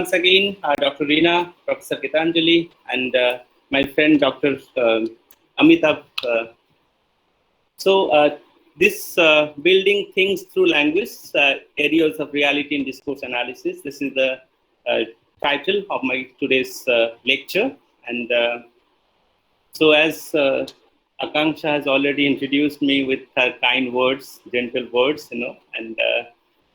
once again Dr. Reena, Professor Geetanjali, and my friend Dr. Amitabh. This building things through language, areas of reality in discourse analysis. This is the title of my today's lecture. And so as Akanksha has already introduced me with her kind words, gentle words, and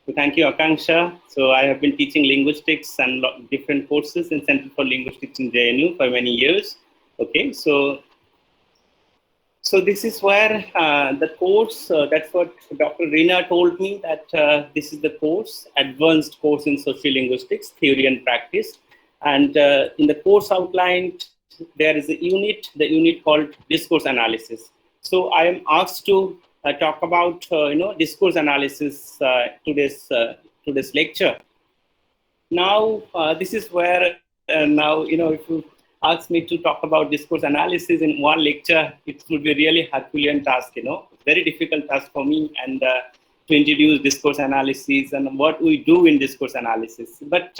so thank you, Akanksha. So I have been teaching linguistics and different courses in Center for Linguistics in JNU for many years. Okay, so this is where the course, that's what Dr. Reena told me, that this is the course, advanced course in sociolinguistics, theory and practice. And in the course outlined, there is a unit, the unit called discourse analysis. So I am asked to talk about, discourse analysis today's lecture. Now, this is where now, if you ask me to talk about discourse analysis in one lecture, it would be really Herculean task, very difficult task for me, and to introduce discourse analysis and what we do in discourse analysis. But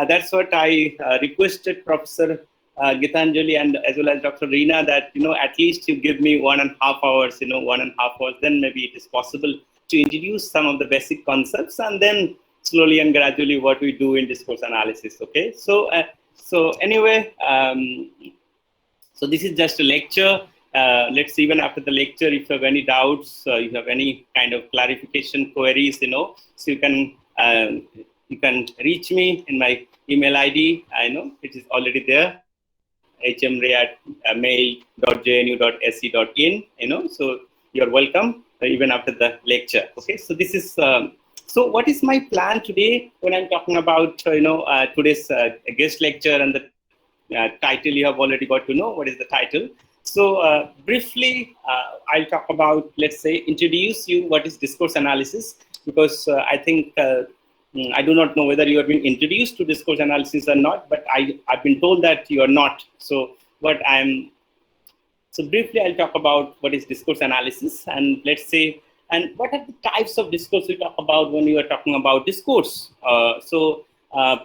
that's what I requested Professor Geetanjali and as well as Dr. Reena, that at least you give me 1.5 hours, 1.5 hours, then maybe it is possible to introduce some of the basic concepts, and then slowly and gradually what we do in discourse analysis. Okay, so anyway, so this is just a lecture. Let's even after the lecture, if you have any doubts, you have any kind of clarification queries, so you can reach me in my email ID. I know it is already there, hmray@mail.jnu.sc.in. So you're welcome even after the lecture. Okay, so this is. So what is my plan today when I'm talking about, today's guest lecture and the title? You have already got to know what is the title. So briefly, I'll talk about, let's say, introduce you what is discourse analysis, because I think, I do not know whether you have been introduced to discourse analysis or not, but I've been told that you are not. So briefly, I'll talk about what is discourse analysis, and let's say, and what are the types of discourse we talk about when you are talking about discourse?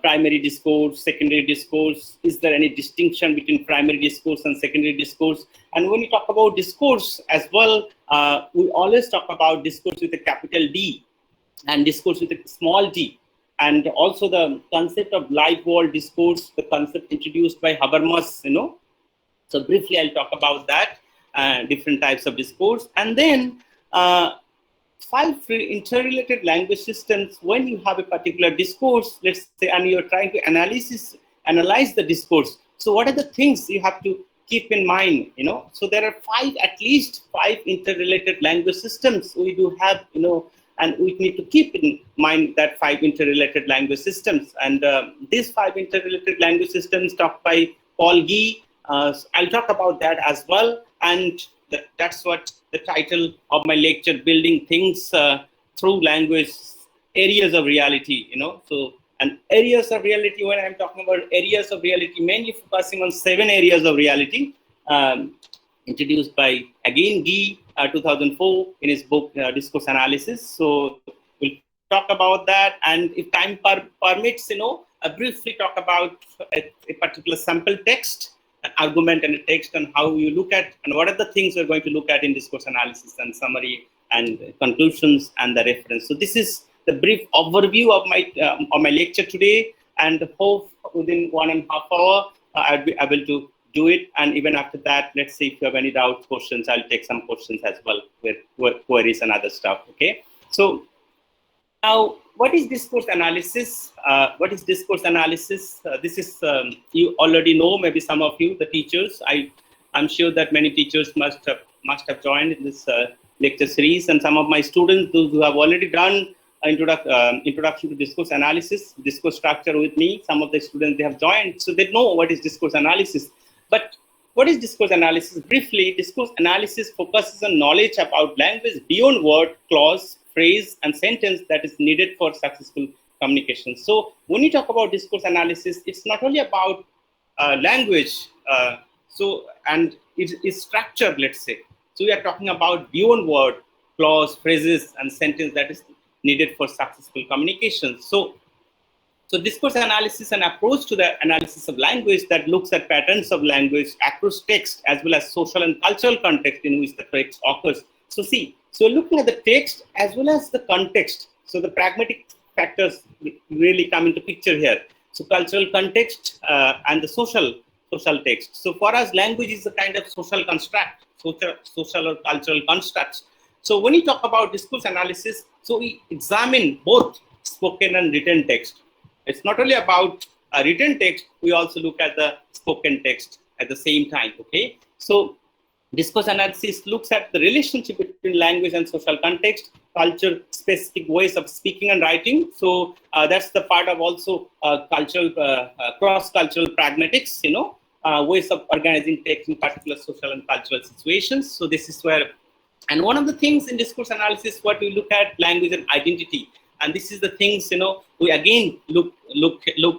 Primary discourse, secondary discourse, is there any distinction between primary discourse and secondary discourse? And when you talk about discourse as well, we always talk about discourse with a capital D and discourse with a small d. And also the concept of live world discourse, the concept introduced by Habermas, So briefly, I'll talk about that, different types of discourse. And then 5 interrelated language systems. When you have a particular discourse, let's say, and you're trying to analyze the discourse. So what are the things you have to keep in mind, So there are at least 5 interrelated language systems we do have, and we need to keep in mind that 5 interrelated language systems. And these 5 interrelated language systems talked by Paul Gee. I'll talk about that as well. And that's what the title of my lecture, building things through language, areas of reality, So, and areas of reality, when I'm talking about areas of reality, mainly focusing on 7 areas of reality, introduced by, again, Gee, 2004 in his book, Discourse Analysis. So we'll talk about that. And if time permits, I briefly talk about a particular sample text, an argument and a text, and how you look at, and what are the things we're going to look at in discourse analysis, and summary and conclusions and the reference. So this is the brief overview of my lecture today, and hope within 1.5 hours I'll be able to do it. And even after that, let's see if you have any doubts, questions, I'll take some questions as well with queries and other stuff. Okay. So now, what is discourse analysis? What is discourse analysis? This is, you already know, maybe some of you, the teachers. I'm sure that many teachers must have joined in this lecture series, and some of my students, those who have already done introduction to discourse analysis, discourse structure with me, some of the students, they have joined, so they know what is discourse analysis. But what is discourse analysis? Briefly, discourse analysis focuses on knowledge about language beyond word, clause, phrase, and sentence that is needed for successful communication. So when you talk about discourse analysis, it's not only about language, and it's structured, let's say. So we are talking about beyond word, clause, phrases, and sentence that is needed for successful communication. So So discourse analysis, an approach to the analysis of language that looks at patterns of language across text as well as social and cultural context in which the text occurs. So see, so looking at the text as well as the context. So the pragmatic factors really come into picture here. So cultural context and the social text. So for us, language is a kind of social construct, social or cultural constructs. So when you talk about discourse analysis, so we examine both spoken and written text. It's not only about a written text, we also look at the spoken text at the same time, okay? So discourse analysis looks at the relationship between language and social context, culture, specific ways of speaking and writing. So that's the part of also cultural, cross-cultural pragmatics, ways of organizing text in particular social and cultural situations. So this is where, and one of the things in discourse analysis, what we look at language and identity. And this is the things, we again look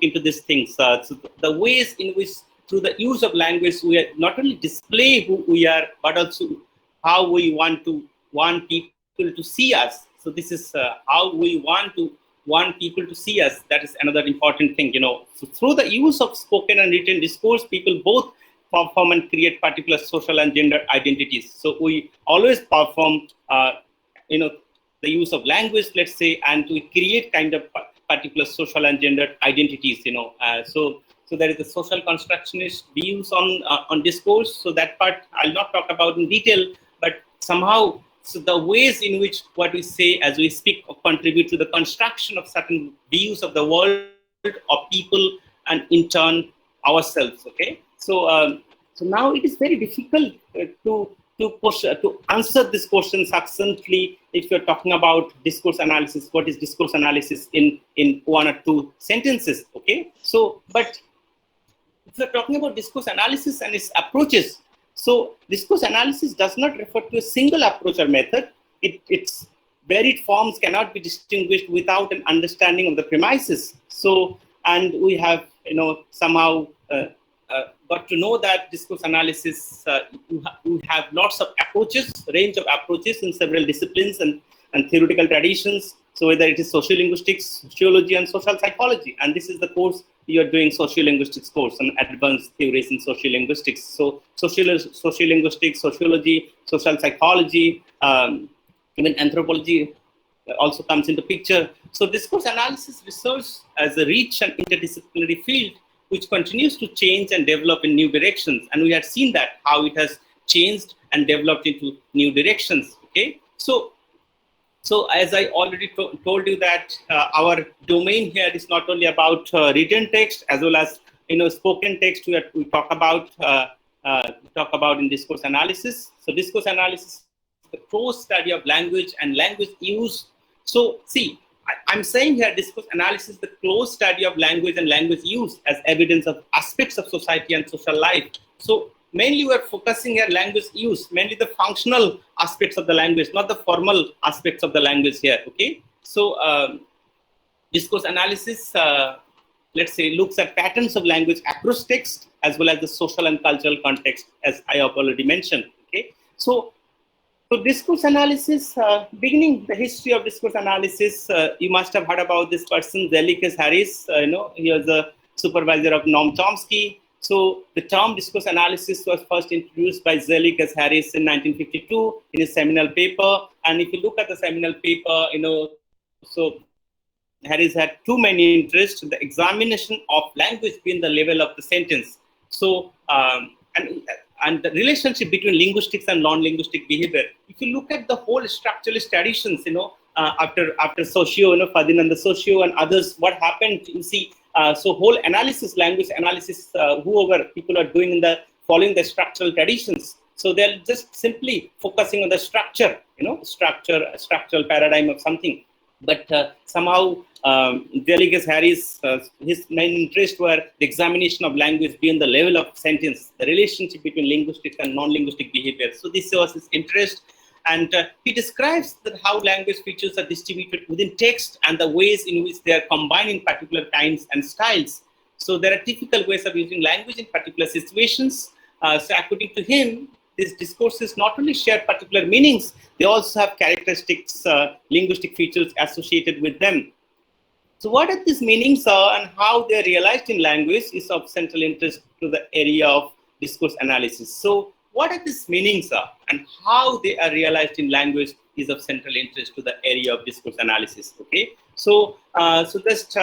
into these things. So the ways in which through the use of language, we are not only display who we are, but also how we want people to see us. So this is how we want people to see us. That is another important thing, So through the use of spoken and written discourse, people both perform and create particular social and gender identities. So we always perform, the use of language, let's say, and to create kind of particular social and gender identities, So there is a social constructionist views on discourse. So that part I'll not talk about in detail, but somehow, so the ways in which what we say as we speak contribute to the construction of certain views of the world, of people, and in turn ourselves. Okay, so now it is very difficult to answer this question succinctly if you're talking about discourse analysis. What is discourse analysis in one or two sentences? Okay, so but if you're talking about discourse analysis and its approaches, so discourse analysis does not refer to a single approach or method. Its varied forms cannot be distinguished without an understanding of the premises. So, and we have, somehow got to know that discourse analysis, you have lots of approaches, range of approaches in several disciplines and theoretical traditions. So whether it is sociolinguistics, sociology, and social psychology, and this is the course you are doing, sociolinguistics course and advanced theories in sociolinguistics. So sociolinguistics, sociology, social psychology, even anthropology also comes into picture. So discourse analysis research as a rich and interdisciplinary field which continues to change and develop in new directions. And we have seen that, how it has changed and developed into new directions, okay? So as I already told you that our domain here is not only about written text as well as, spoken text we talk about in discourse analysis. So discourse analysis is the close study of language and language use. So see, I'm saying here discourse analysis is the close study of language and language use as evidence of aspects of society and social life. So mainly we're focusing here language use, mainly the functional aspects of the language, not the formal aspects of the language here, okay? So discourse analysis, let's say, looks at patterns of language across text as well as the social and cultural context, as I have already mentioned, okay? So discourse analysis, beginning the history of discourse analysis, you must have heard about this person, Zelicus Harris. He was a supervisor of Noam Chomsky. So the term discourse analysis was first introduced by Zelicus Harris in 1952 in his seminal paper. And if you look at the seminal paper, so Harris had two main interests: the examination of language being the level of the sentence. So and the relationship between linguistics and non-linguistic behavior. If you look at the whole structuralist traditions, after Socio, Ferdinand the Socio and others, what happened, you see, so whole analysis, language analysis, whoever people are doing following the structural traditions. So they're just simply focusing on the structure, structural paradigm of something. But somehow Zelicus Harris, his main interest were the examination of language beyond the level of sentence, the relationship between linguistic and non-linguistic behavior. So this was his interest. And he describes that how language features are distributed within text and the ways in which they are combined in particular kinds and styles. So there are typical ways of using language in particular situations. So according to him, these discourses not only share particular meanings, they also have characteristics, linguistic features associated with them. So what are these meanings are and how they are realized in language is of central interest to the area of discourse analysis. So what are these meanings are and how they are realized in language is of central interest to the area of discourse analysis. Okay, so just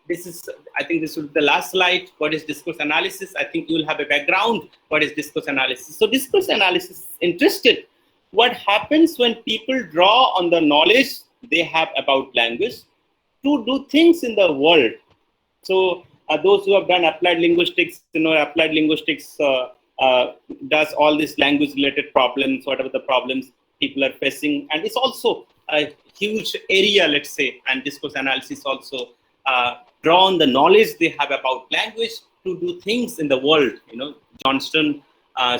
this is, I think this will be the last slide. What is discourse analysis? I think you will have a background. What is discourse analysis? So discourse analysis is interested what happens when people draw on the knowledge they have about language to do things in the world. So those who have done applied linguistics, applied linguistics does all these language-related problems, whatever the problems people are facing, and it's also a huge area, let's say. And discourse analysis also draw on the knowledge they have about language to do things in the world. Johnston.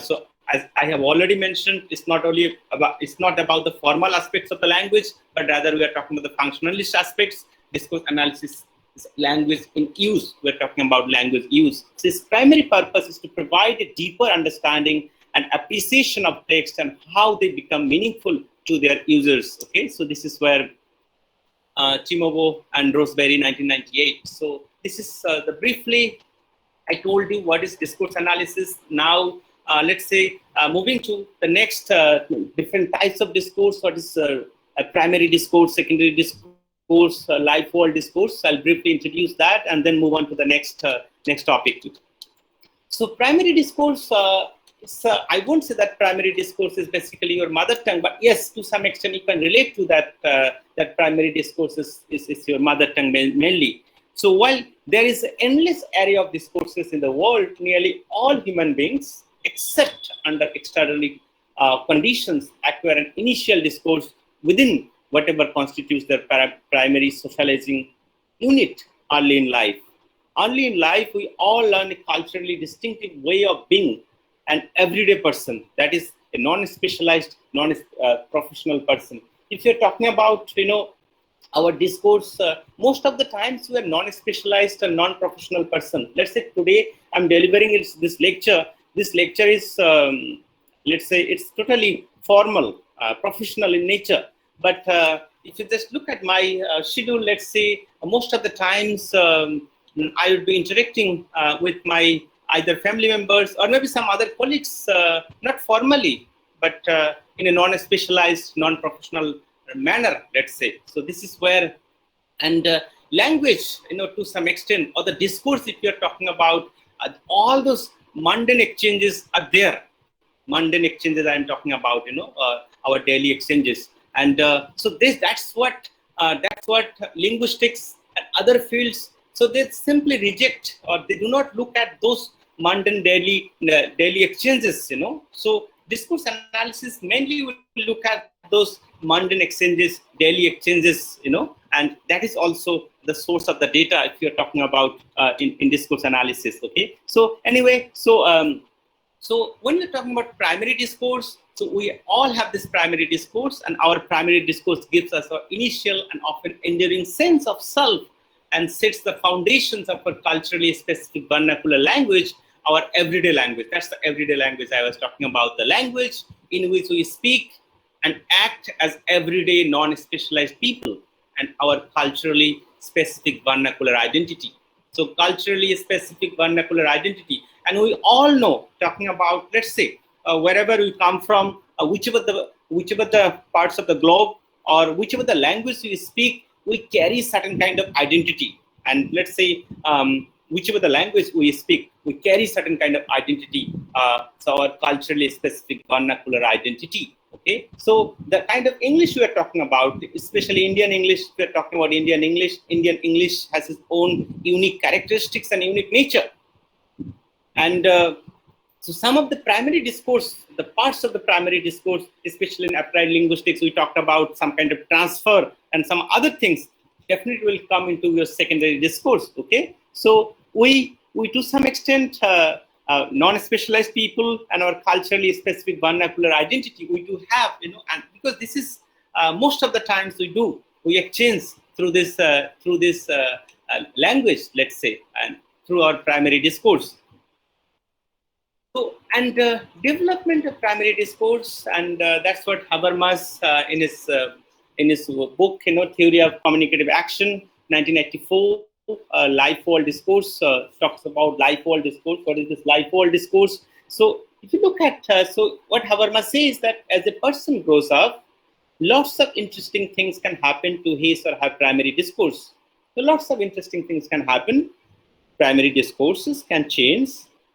So as I have already mentioned, it's not about the formal aspects of the language, but rather we are talking about the functionalist aspects. Discourse analysis is language in use. We're talking about language use. So its primary purpose is to provide a deeper understanding and appreciation of text and how they become meaningful to their users. Okay, so this is where Chimobo and Roseberry, 1998. So this is briefly I told you what is discourse analysis. Now let's say moving to the next different types of discourse. What is a primary discourse, secondary discourse, life world discourse? I'll briefly introduce that and then move on to the next topic. So primary discourse, I won't say that primary discourse is basically your mother tongue, but yes, to some extent you can relate to that, that primary discourse is your mother tongue mainly. So while there is an endless array of discourses in the world, nearly all human beings, except under extraordinary conditions, acquire an initial discourse within whatever constitutes their primary socializing unit early in life. Early in life, we all learn a culturally distinctive way of being an everyday person, that is a non-specialized, non-professional person. If you're talking about, our discourse, most of the times we are non-specialized and non-professional person. Let's say today I'm delivering this lecture. This lecture is, let's say, it's totally formal, professional in nature. But if you just look at my schedule, let's say, most of the times I would be interacting with my either family members or maybe some other colleagues, not formally, but in a non-specialized, non-professional manner, let's say. So this is where, and language, to some extent, or the discourse, if you're talking about, all those mundane exchanges are there. Mundane exchanges I'm talking about, our daily exchanges. And so that's what linguistics and other fields, so they simply reject or they do not look at those mundane daily exchanges, So discourse analysis mainly will look at those mundane exchanges, daily exchanges, and that is also the source of the data if you're talking about in discourse analysis. Okay. So anyway, so when you're talking about primary discourse, so we all have this primary discourse, and our primary discourse gives us our initial and often enduring sense of self and sets the foundations of a culturally specific vernacular language, our everyday language. That's the everyday language I was talking about, the language in which we speak and act as everyday non-specialized people, and our culturally specific vernacular identity. So culturally specific vernacular identity. And we all know, talking about, let's say, wherever we come from, whichever the parts of the globe or whichever the language we speak, we carry certain kind of identity. And let's say, whichever the language we speak, we carry certain kind of identity. So our culturally specific vernacular identity. Okay, so the kind of English we are talking about, especially Indian English, we are talking about Indian English. Indian English has its own unique characteristics and unique nature. And so some of the primary discourse, the parts of the primary discourse, especially in applied linguistics, we talked about some kind of transfer and some other things definitely will come into your secondary discourse. Okay, so we to some extent non-specialized people and our culturally specific vernacular identity we do have, and because this is most of the times we exchange through this language, let's say, and through our primary discourse. So, and development of primary discourse, and that's what Habermas in his book, Theory of Communicative Action, 1994, Life World Discourse talks about life world discourse. What is this life world discourse? So if you look at, so what Habermas says that as a person grows up, lots of interesting things can happen to his or her primary discourse. So lots of interesting things can happen. Primary discourses can change,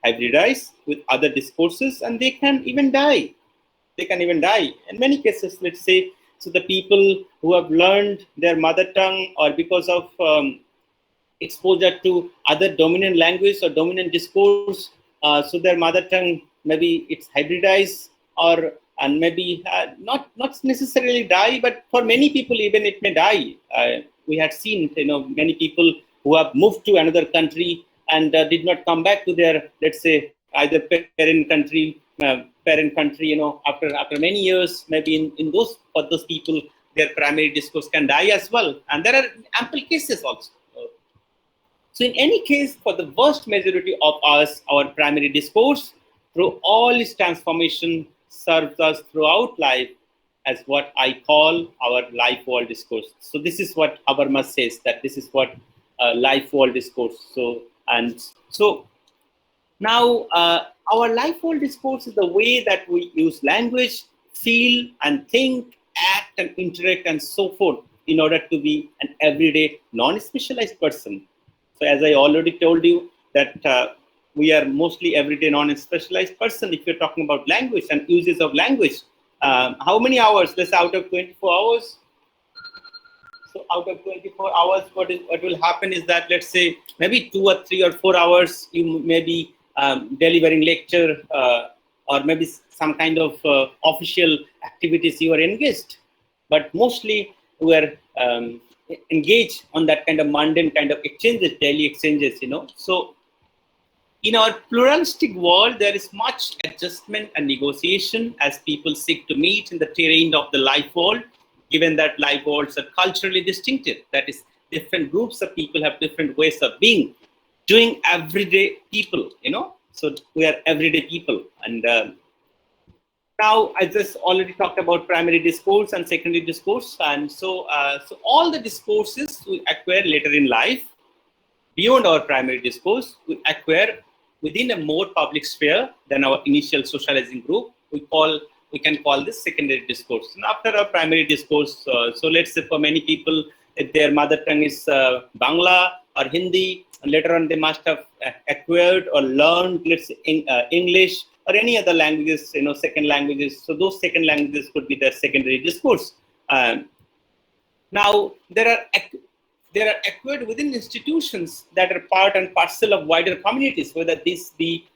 hybridize with other discourses, and they can even die. They can even die. In many cases, let's say, so the people who have learned their mother tongue or because of exposure to other dominant language or dominant discourse, so their mother tongue, maybe it's hybridized or and maybe not necessarily die, but for many people even it may die. We had seen many people who have moved to another country and did not come back to their, let's say, either parent country, after many years, maybe for those people, their primary discourse can die as well. And there are ample cases also. So in any case, for the vast majority of us, our primary discourse, through all its transformation, serves us throughout life as what I call our life world discourse. So this is what Habermas says, that this is what life world discourse. So now our life world discourse is the way that we use language, feel and think, act and interact and so forth in order to be an everyday non-specialized person. So as I already told you that we are mostly everyday non-specialized person if you're talking about language and uses of language. How many hours? Let's say out of 24 hours. So out of 24 hours, what will happen is that, let's say, maybe 2 or 3 or 4 hours you may be delivering lecture or maybe some kind of official activities you are engaged. But mostly we are engaged on that kind of mundane kind of exchanges, daily exchanges, So in our pluralistic world, there is much adjustment and negotiation as people seek to meet in the terrain of the life world, given that life worlds are culturally distinctive. That is, different groups of people have different ways of being, doing everyday people, So we are everyday people. And now I just already talked about primary discourse and secondary discourse. And so all the discourses we acquire later in life, beyond our primary discourse, we acquire within a more public sphere than our initial socializing group. We can call this secondary discourse. And after our primary discourse, so let's say for many people, if their mother tongue is Bangla or Hindi, and later on they must have acquired or learned, let's say, English or any other languages, second languages. So those second languages could be their secondary discourse. Now there are acquired within institutions that are part and parcel of wider communities, whether these be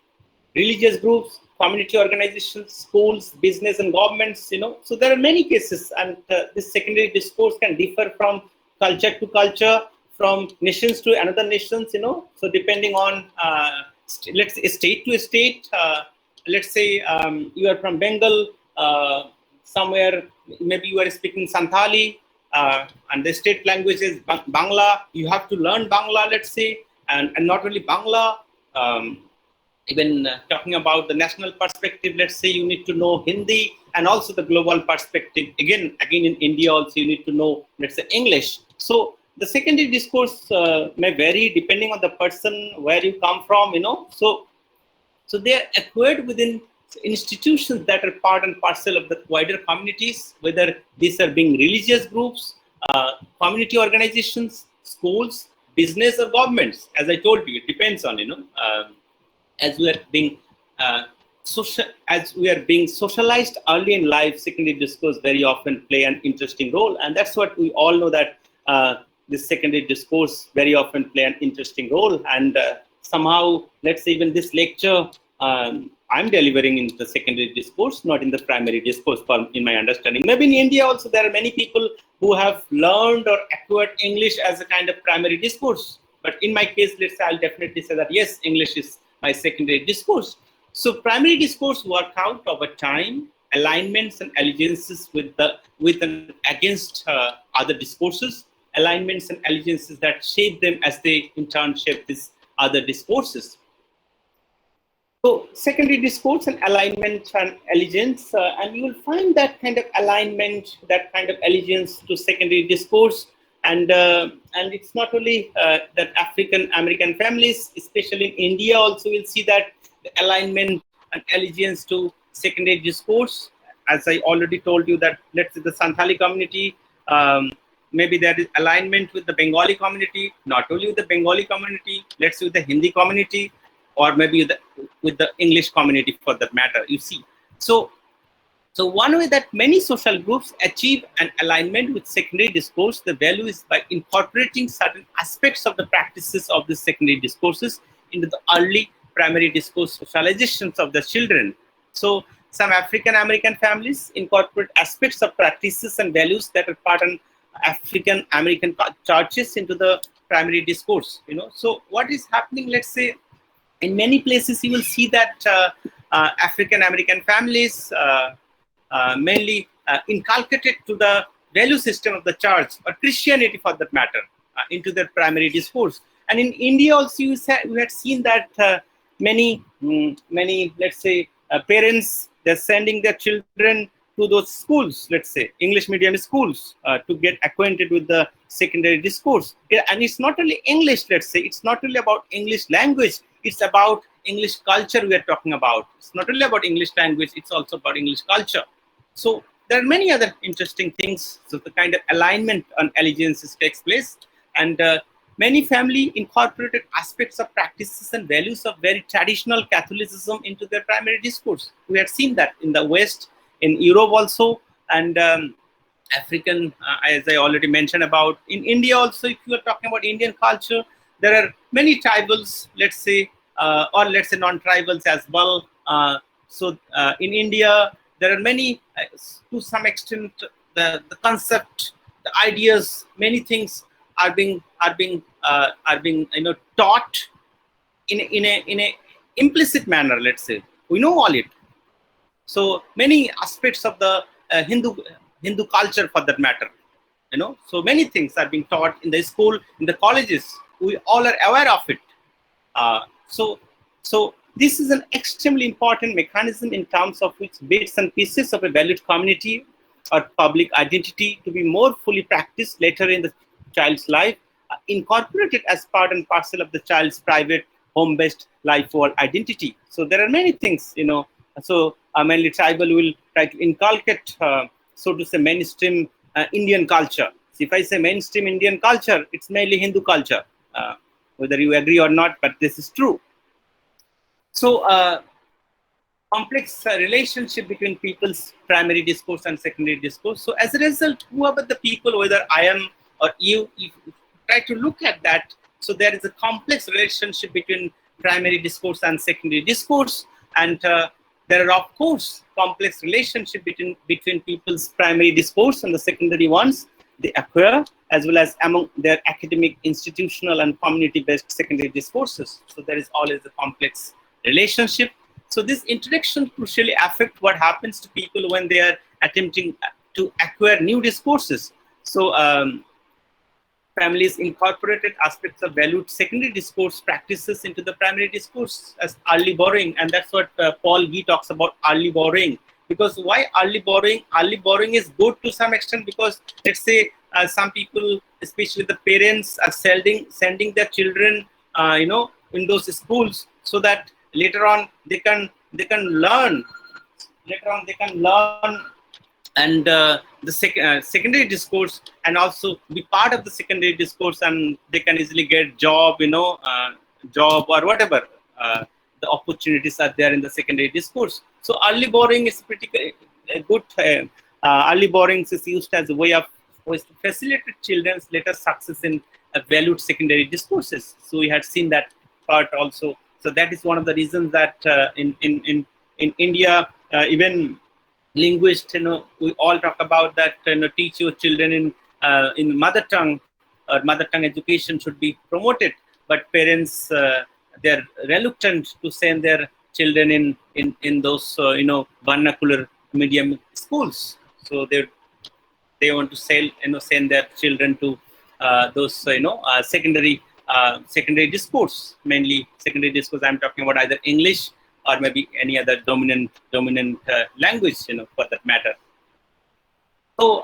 religious groups, community organizations, schools, business and governments, So there are many cases, and this secondary discourse can differ from culture to culture, from nations to another nations, So depending on, let's say, state to state, let's say you are from Bengal, somewhere, maybe you are speaking Santali, and the state language is Bangla. You have to learn Bangla, let's say, and not only Bangla, even talking about the national perspective, let's say you need to know Hindi, and also the global perspective. Again in India also you need to know, let's say, English. So the secondary discourse may vary depending on the person, where you come from, So they are acquired within institutions that are part and parcel of the wider communities, whether these are being religious groups, community organizations, schools, business or governments. As I told you, it depends on, as we are being socialized early in life, secondary discourse very often play an interesting role. And that's what we all know, that this secondary discourse very often play an interesting role. And somehow, let's say even this lecture, I'm delivering in the secondary discourse, not in the primary discourse, in my understanding. Maybe in India also there are many people who have learned or acquired English as a kind of primary discourse. But in my case, let's say, I'll definitely say that yes, English is my secondary discourse. So primary discourse work out over time, alignments and allegiances with and against other discourses, alignments and allegiances that shape them as they in turn shape these other discourses. So secondary discourse and alignment and allegiance, and you will find that kind of alignment, that kind of allegiance to secondary discourse and it's not only that African American families, especially in India, also will see that the alignment and allegiance to secondary discourse. As I already told you that, let's say the Santhali community, maybe there is alignment with the Bengali community, not only with the Bengali community, let's say with the Hindi community, or maybe with the English community for that matter, you see. So one way that many social groups achieve an alignment with secondary discourse, the value is by incorporating certain aspects of the practices of the secondary discourses into the early primary discourse socializations of the children. So some African American families incorporate aspects of practices and values that are part of African American churches into the primary discourse. So what is happening? Let's say in many places you will see that African American families mainly inculcated to the value system of the church or Christianity for that matter into their primary discourse. And in India also we had seen that many, let's say, parents, they're sending their children to those schools, let's say English medium schools, to get acquainted with the secondary discourse. And it's not only English, let's say, it's not only about English language, it's about English culture we are talking about. It's not only about English language, it's also about English culture. So there are many other interesting things. So the kind of alignment on allegiances takes place, and many family incorporated aspects of practices and values of very traditional Catholicism into their primary discourse. We had seen that in the West, in Europe also, and African, as I already mentioned about. In India also, if you are talking about Indian culture, there are many tribals, let's say, or let's say non-tribals as well. So in India, there are many, to some extent, the concept, the ideas, many things are being taught in a implicit manner. Let's say we know all it. So many aspects of the Hindu culture, for that matter, So many things are being taught in the school, in the colleges. We all are aware of it. So this is an extremely important mechanism in terms of which bits and pieces of a valued community or public identity to be more fully practiced later in the child's life, incorporated as part and parcel of the child's private home-based life or identity. So there are many things, So mainly tribal will try to inculcate, so to say, mainstream Indian culture. So if I say mainstream Indian culture, it's mainly Hindu culture, whether you agree or not, but this is true. So complex relationship between people's primary discourse and secondary discourse. So as a result, whoever the people, whether I am or you try to look at that. So there is a complex relationship between primary discourse and secondary discourse, and there are, of course, complex relationship between people's primary discourse and the secondary ones they acquire, as well as among their academic, institutional, and community-based secondary discourses. So there is always a complex relationship. So this interaction crucially affect what happens to people when they are attempting to acquire new discourses. So families incorporated aspects of valued secondary discourse practices into the primary discourse as early borrowing, and that's what Paul Gee talks about, early borrowing. Because why early borrowing? Early borrowing is good to some extent because, let's say, some people, especially the parents, are sending their children, in those schools, so that later on they can learn. Later on they can learn, and the secondary discourse, and also be part of the secondary discourse, and they can easily get job, job or whatever. The opportunities are there in the secondary discourse. So early borrowing is pretty good. Early borrowing is used as a way to facilitate children's later success in valued secondary discourses. So we had seen that part also. So that is one of the reasons that in India, even linguists, we all talk about that, teach your children in mother tongue, or mother tongue education should be promoted. But parents, they're reluctant to send their children in those vernacular medium schools. So they want to send their children to those secondary discourse, mainly secondary discourse. I'm talking about either English or maybe any other dominant language, for that matter. So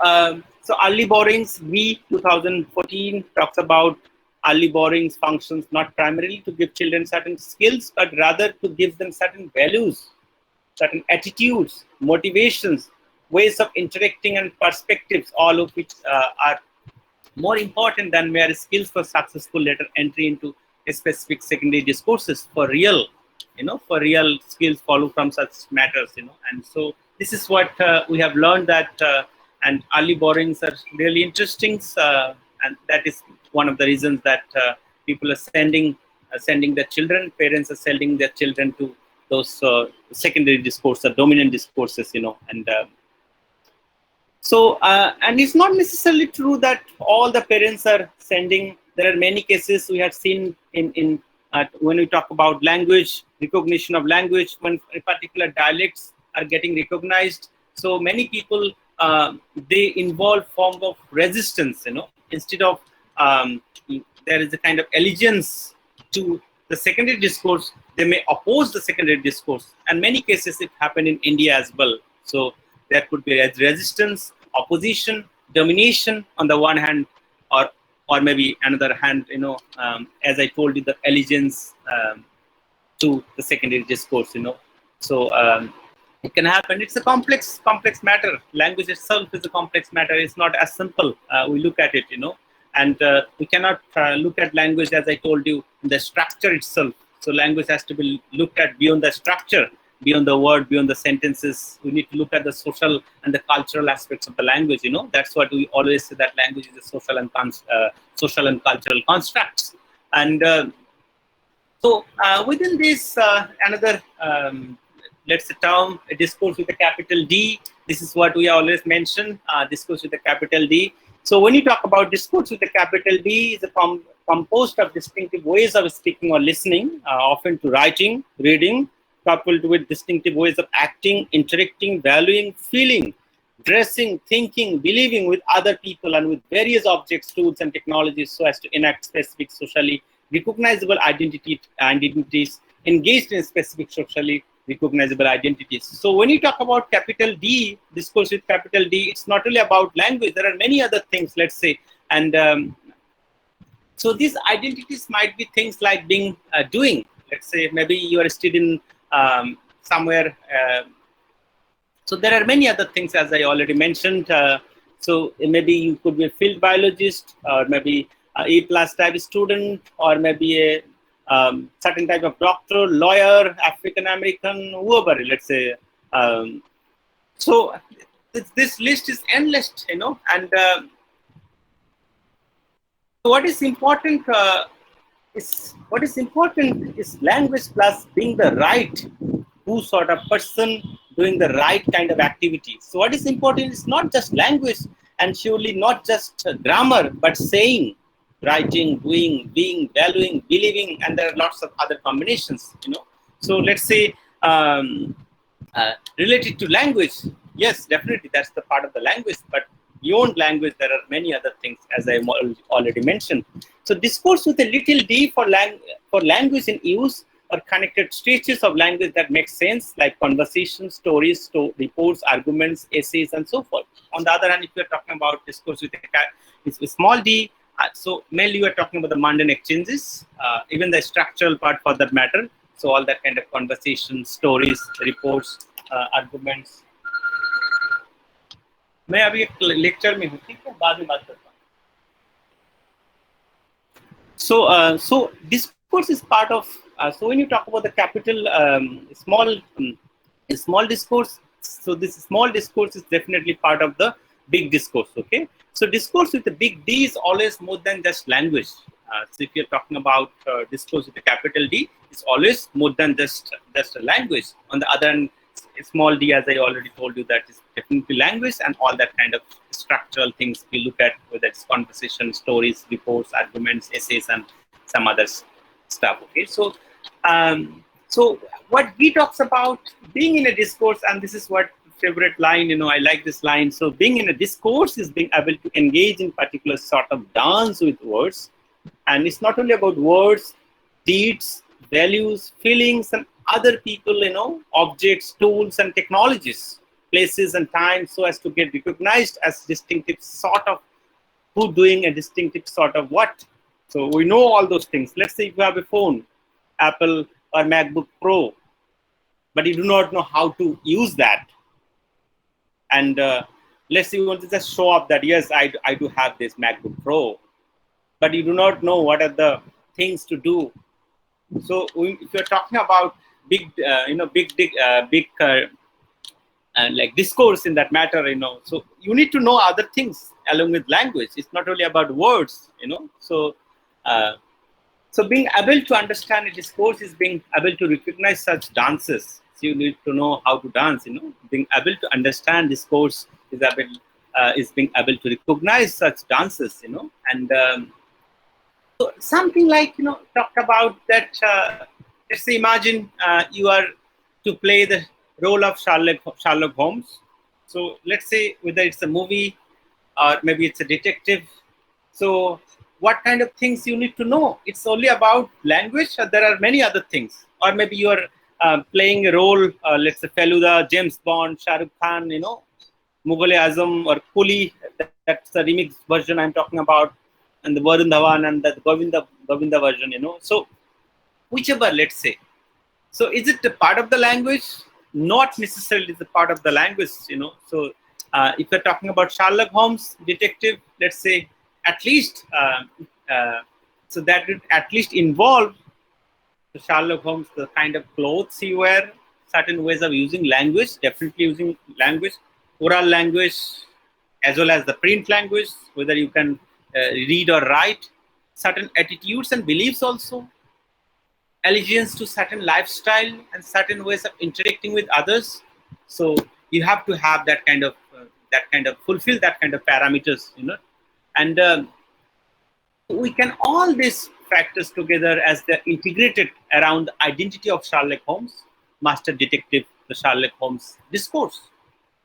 early borrowings, we 2014 talks about early borrowings functions not primarily to give children certain skills, but rather to give them certain values, certain attitudes, motivations, ways of interacting and perspectives, all of which are more important than mere skills for successful later entry into specific secondary discourses for real, for real skills follow from such matters, and so this is what we have learned that and early borrowings are really interesting, and that is one of the reasons that people are sending their children, parents are sending their children to those secondary discourses, dominant discourses, and so, and it's not necessarily true that all the parents are sending. There are many cases we have seen in when we talk about language, recognition of language, when particular dialects are getting recognized. So many people, they involve form of resistance, instead of there is a kind of allegiance to the secondary discourse, they may oppose the secondary discourse. And many cases it happened in India as well. So there could be resistance, opposition, domination on the one hand, or maybe another hand, as I told you, the allegiance to the secondary discourse, So it can happen. It's a complex matter. Language itself is a complex matter. It's not as simple. We look at it, and we cannot look at language, as I told you, in the structure itself. So language has to be looked at beyond the structure, beyond the word, beyond the sentences. We need to look at the social and the cultural aspects of the language. That's what we always say, that language is a social and cultural constructs. And so within this, another let's say term, a discourse with a capital D. This is what we always mention, discourse with a capital D. So when you talk about discourse with a capital D, is composed of distinctive ways of speaking or listening, often to writing, reading, coupled with distinctive ways of acting, interacting, valuing, feeling, dressing, thinking, believing with other people and with various objects, tools, and technologies, so as to enact specific socially recognizable identities engaged in specific socially recognizable identities. So when you talk about capital D, discourse with capital D, it's not only about language. There are many other things, let's say, and so these identities might be things like being doing. Let's say maybe you are a student somewhere. So there are many other things, as I already mentioned. So maybe you could be a field biologist, or maybe A+ type student, or maybe a certain type of doctor, lawyer, African American, whoever. Let's say. So this list is endless, and what is important is language plus being the right who sort of person doing the right kind of activity. So what is important is not just language, and surely not just grammar, but saying, writing, doing, being, valuing, believing, and there are lots of other combinations. So let's say related to language, yes, definitely that's the part of the language, but beyond language, there are many other things, as I already mentioned. So discourse with a little d for language in use, or connected stretches of language that make sense, like conversations, stories, reports, arguments, essays, and so forth. On the other hand, if you're talking about discourse with a small d, so mainly you are talking about the mundane exchanges, even the structural part for that matter. So all that kind of conversations, stories, reports, arguments. मैं अभी एक lecture में हूँ, ठीक है, बाद में बात करता हूँ. So discourse is part of. So when you talk about the capital small discourse, so this small discourse is definitely part of the big discourse. Okay. So discourse with a big D is always more than just language. So if you're talking about discourse with a capital D, it's always more than just a language. On the other hand, small d, as I already told you, that is definitely language, and all that kind of structural things we look at, whether it's conversation, stories, reports, arguments, essays, and some other stuff. Okay, so so what he talks about being in a discourse, and this is what favorite line, I like this line. So being in a discourse is being able to engage in particular sort of dance with words, and it's not only about words, deeds, values, feelings, and other people, objects, tools, and technologies. places and times so as to get recognized as distinctive sort of who doing a distinctive sort of what. So we know all those things. Let's say if you have a phone, Apple or MacBook Pro, but you do not know how to use that. And let's say you want to just show up that, yes, I do have this MacBook Pro, but you do not know what are the things to do. So if you're talking about big, like discourse in that matter, so you need to know other things along with language. It's not only about words, So, so being able to understand a discourse is being able to recognize such dances. So you need to know how to dance, Being able to understand discourse is being able to recognize such dances, And so something like, talked about that, let's say imagine you are to play the role of Sherlock Holmes. So let's say whether it's a movie or maybe it's a detective. So what kind of things you need to know? It's only about language, or there are many other things. Or maybe you are playing a role, let's say Feluda, James Bond, Shah Rukh Khan, Mughal-e-Azam or Kuli. That's the remix version I'm talking about. And the Varun Dhawan and the Govinda version, So whichever, let's say. So is it a part of the language? Not necessarily the part of the language, So if you're talking about Sherlock Holmes, detective, let's say, at least, so that would at least involve Sherlock Holmes, the kind of clothes he wear, certain ways of using language, definitely using language, oral language, as well as the print language, whether you can read or write, certain attitudes and beliefs also, allegiance to certain lifestyle and certain ways of interacting with others. So you have to have that kind of fulfill that kind of parameters, And we can all these factors together as they're integrated around the identity of Sherlock Holmes, master detective, the Sherlock Holmes discourse.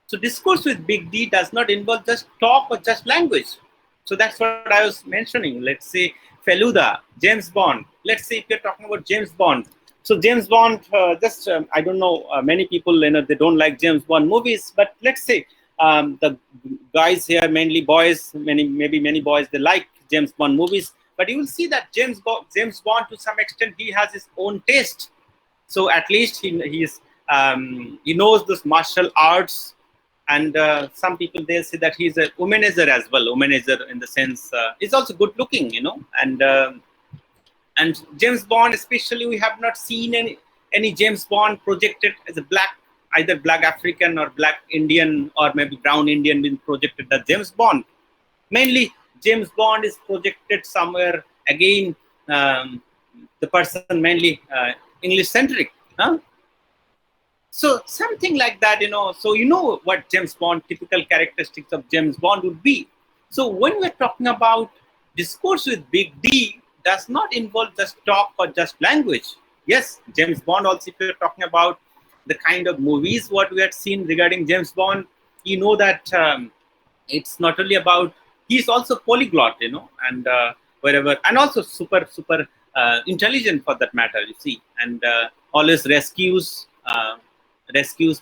So discourse with big D does not involve just talk or just language. So that's what I was mentioning. Let's say Feluda, James Bond. Let's say if you're talking about James Bond. So James Bond, I don't know, many people, they don't like James Bond movies, but let's say the guys here, mainly boys, many boys, they like James Bond movies. But you will see that James Bond, to some extent, he has his own taste. So at least he knows this martial arts. And some people, they say that he's a womanizer as well. Womanizer in the sense, he's also good looking, And James Bond, especially, we have not seen any James Bond projected as a either black African or black Indian or maybe brown Indian being projected as James Bond. Mainly, James Bond is projected somewhere, again, the person mainly English-centric. Huh? So something like that, So what James Bond, typical characteristics of James Bond would be. So when we're talking about discourse with big D, does not involve just talk or just language. Yes, James Bond also, if you're talking about the kind of movies what we had seen regarding James Bond, that it's not only about, he's also polyglot, and wherever, and also super intelligent for that matter, you see, and always rescues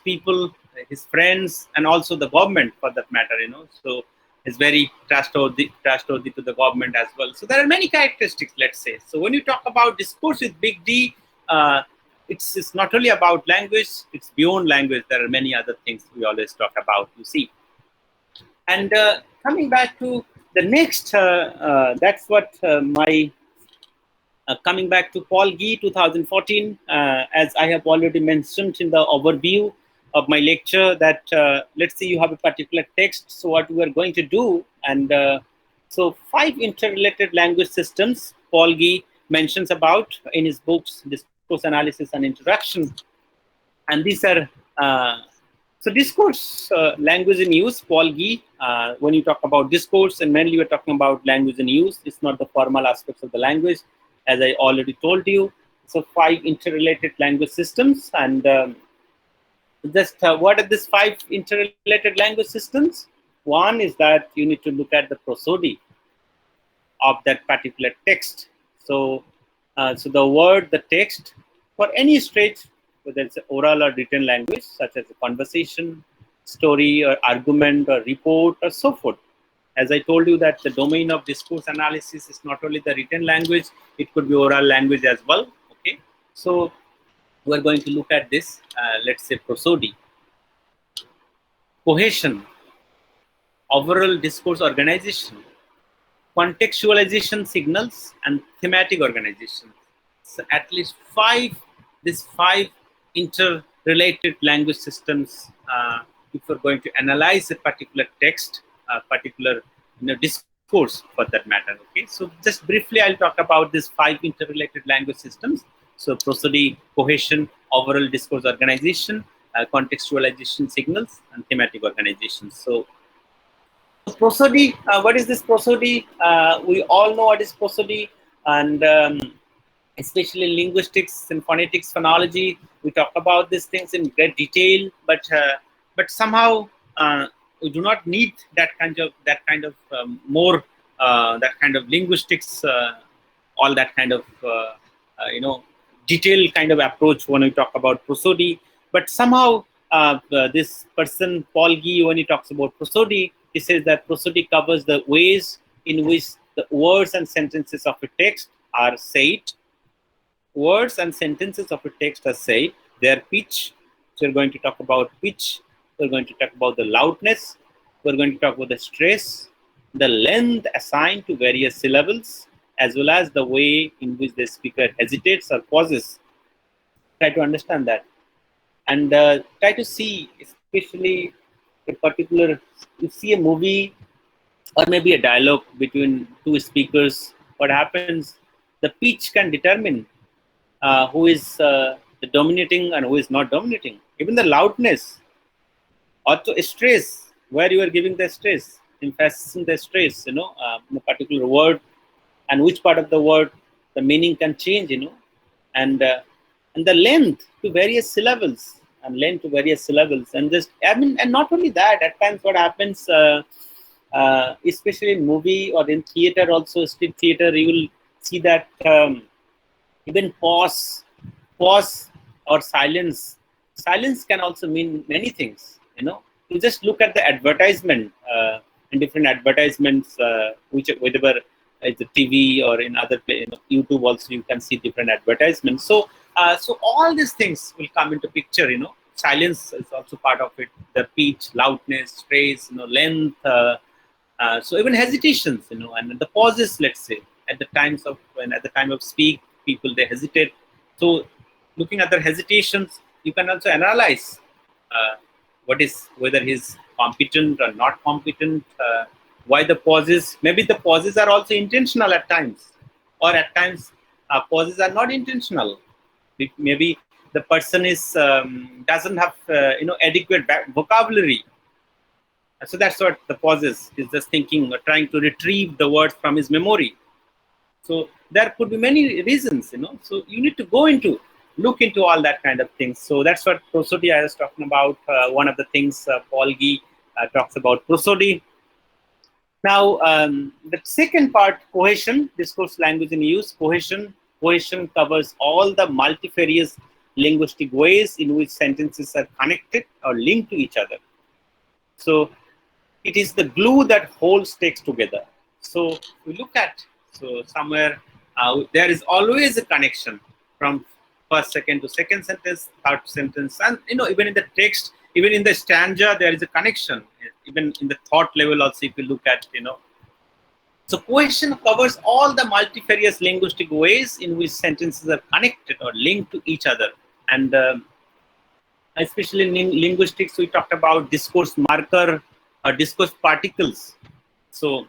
people, his friends, and also the government for that matter, So is very trustworthy to the government as well. So there are many characteristics, let's say. So when you talk about discourse with big D, it's not only about language, it's beyond language. There are many other things we always talk about, you see. And coming back to the next, that's what coming back to Paul Gee, 2014, as I have already mentioned in the overview of my lecture, that let's say you have a particular text. So what we are going to do, and so 5 interrelated language systems Paul Gee mentions about in his books, Discourse Analysis and Interaction. And these are, so discourse, language in use, Paul Gee, when you talk about discourse, and mainly we're talking about language in use, it's not the formal aspects of the language, as I already told you. So 5 interrelated language systems, and what are these 5 interrelated language systems? One is that you need to look at the prosody of that particular text. So, so the word, the text, for any stage, whether it's oral or written language, such as a conversation, story or argument or report or so forth. As I told you that the domain of discourse analysis is not only the written language, it could be oral language as well. Okay, so we're going to look at this. Let's say prosody, cohesion, overall discourse organization, contextualization signals, and thematic organization. So at least these five interrelated language systems. If we're going to analyze a particular text, a particular discourse for that matter. Okay, so just briefly, I'll talk about these five interrelated language systems. So prosody, cohesion, overall discourse organization, contextualization signals, and thematic organization. So prosody, what is this prosody? We all know what is prosody, and especially in linguistics and phonetics, phonology, we talk about these things in great detail. But somehow we do not need that kind of more that kind of linguistics, all that kind of detailed kind of approach when we talk about prosody. But somehow this person Paul Guy, when he talks about prosody, he says that prosody covers the ways in which the words and sentences of a text are said. Words and sentences of a text are said. Their pitch. So we're going to talk about pitch. We're going to talk about the loudness. We're going to talk about the stress, the length assigned to various syllables, as well as the way in which the speaker hesitates or pauses. Try to understand that, and try to see, especially a particular, you see a movie or maybe a dialogue between two speakers. What happens? The pitch can determine who is the dominating and who is not dominating. Even the loudness, also stress, where you are giving the stress, emphasizing the stress, in a particular word, and which part of the word, the meaning can change, and the length to various syllables, and just, and not only that, at times what happens, especially in movie or in theater, also street theater, you will see that even pause or silence can also mean many things. You just look at the advertisement, in different advertisements, whatever it's the TV or in other YouTube also, you can see different advertisements. So all these things will come into picture. Silence is also part of it. The pitch, loudness, stress, length. So even hesitations, and the pauses. Let's say at the time of speak, people they hesitate. So looking at their hesitations, you can also analyze whether he's competent or not competent. Why the pauses? Maybe the pauses are also intentional at times, or at times pauses are not intentional. Maybe the person doesn't have adequate vocabulary, so that's what the pauses is, just thinking or trying to retrieve the words from his memory. So there could be many reasons, so you need to look into all that kind of things. So that's what prosody I was talking about. One of the things Paul Guy talks about prosody. Now, the second part, cohesion, discourse language in use. Cohesion covers all the multifarious linguistic ways in which sentences are connected or linked to each other. So it is the glue that holds text together. So we look at, somewhere there is always a connection from first, second to second sentence, third sentence, and even in the text, even in the stanza, there is a connection. Even in the thought level also, if you look at, So cohesion covers all the multifarious linguistic ways in which sentences are connected or linked to each other. And especially in linguistics, we talked about discourse marker or discourse particles. So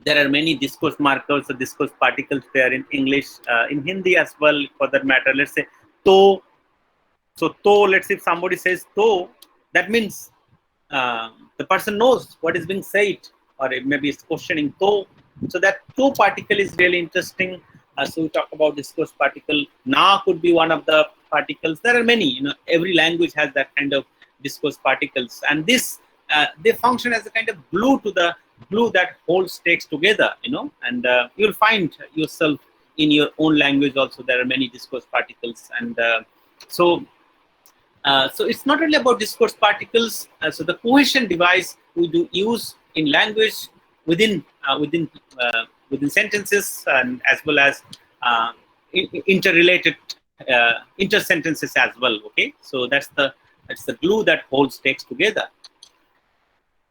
there are many discourse markers or discourse particles there in English, in Hindi as well, for that matter. Let's say to. So to, let's say if somebody says to, that means the person knows what is being said, or maybe it's questioning to. So that to particle is really interesting. So we talk about discourse particle. Na could be one of the particles. There are many. Every language has that kind of discourse particles, and this they function as a kind of glue that holds text together. And you'll find yourself in your own language also. There are many discourse particles, and so So it's not only about discourse particles. So the cohesion device we do use in language within within sentences, and as well as interrelated inter sentences as well. Okay, so that's the glue that holds text together.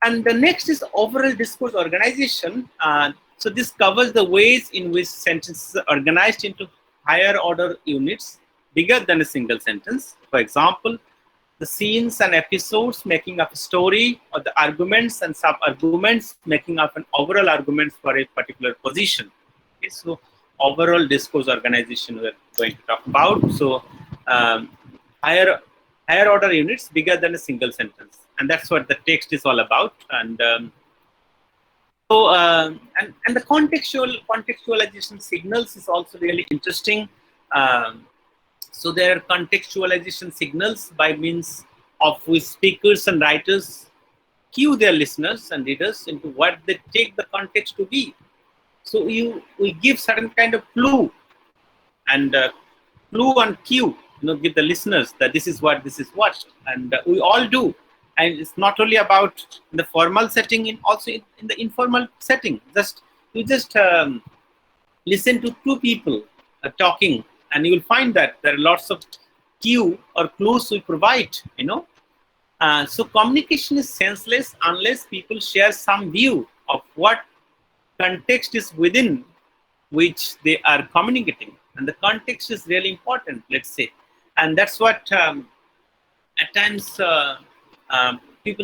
And the next is overall discourse organization. So this covers the ways in which sentences are organized into higher order units bigger than a single sentence. For example, the scenes and episodes making up a story, or the arguments and sub-arguments making up an overall argument for a particular position. Okay, so overall discourse organization we're going to talk about. So higher order units bigger than a single sentence, and that's what the text is all about. And and the contextualization signals is also really interesting. So there are contextualization signals by means of which speakers and writers cue their listeners and readers into what they take the context to be. So we give certain kind of clue, and clue and cue, give the listeners that this is what, and we all do. And it's not only about the formal setting, also in the informal setting. You just listen to two people talking, and you will find that there are lots of cue or clues we provide. So communication is senseless unless people share some view of what context is within which they are communicating, and the context is really important, let's say. And that's what at times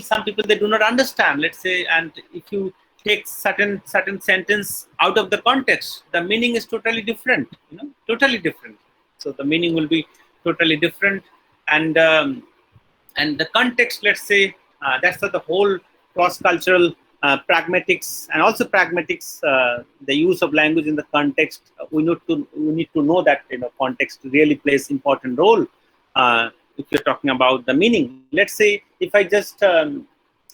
some people they do not understand, let's say. And if you take certain sentence out of the context, the meaning is totally different, totally different. So the meaning will be totally different, and the context, let's say, that's the whole cross-cultural pragmatics, and also pragmatics, the use of language in the context. We need to know that context really plays important role if you're talking about the meaning. Let's say if I just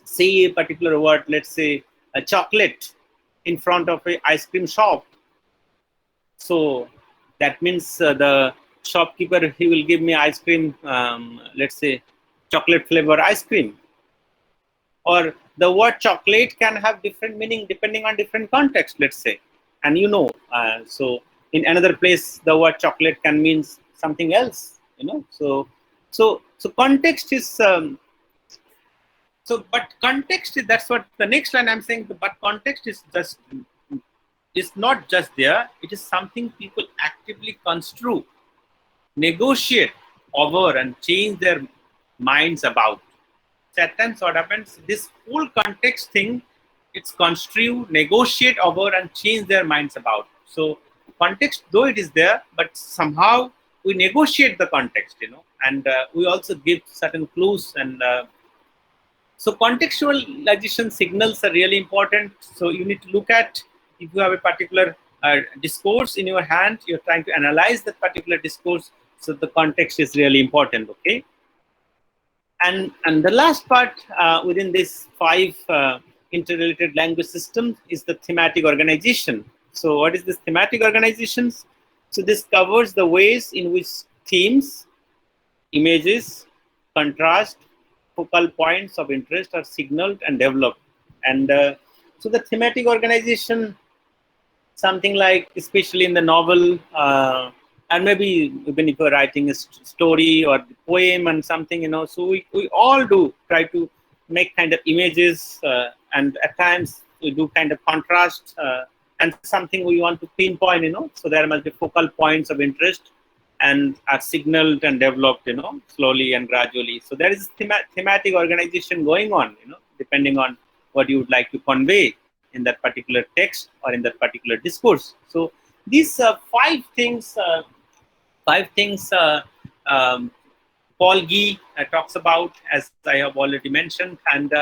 say a particular word, let's say a chocolate, in front of a ice cream shop, so that means the shopkeeper, he will give me ice cream, let's say chocolate flavor ice cream. Or the word chocolate can have different meaning depending on different context, let's say. And so in another place, the word chocolate can mean something else, So context is, but context is, that's what the next line I'm saying, but context is not just there, it is something people actively construe, negotiate over, and change their minds about. At times what happens, this whole context thing, it's construe, negotiate over, and change their minds about. So context, though it is there, but somehow we negotiate the context, and we also give certain clues. And so contextualization signals are really important. So you need to look at, if you have a particular discourse in your hand, you're trying to analyze that particular discourse, so the context is really important. Okay. And the last part within this 5 interrelated language systems is the thematic organization. So what is this thematic organization? So this covers the ways in which themes, images, contrast, focal points of interest are signaled and developed. And so the thematic organization, something like, especially in the novel, and maybe even if you're writing a story or poem and something, so we all do try to make kind of images, and at times we do kind of contrast, and something we want to pinpoint, so there must be focal points of interest and are signaled and developed, slowly and gradually. So there is thematic organization going on, depending on what you would like to convey in that particular text or in that particular discourse. So these 5 things, Paul Gee talks about, as I have already mentioned, and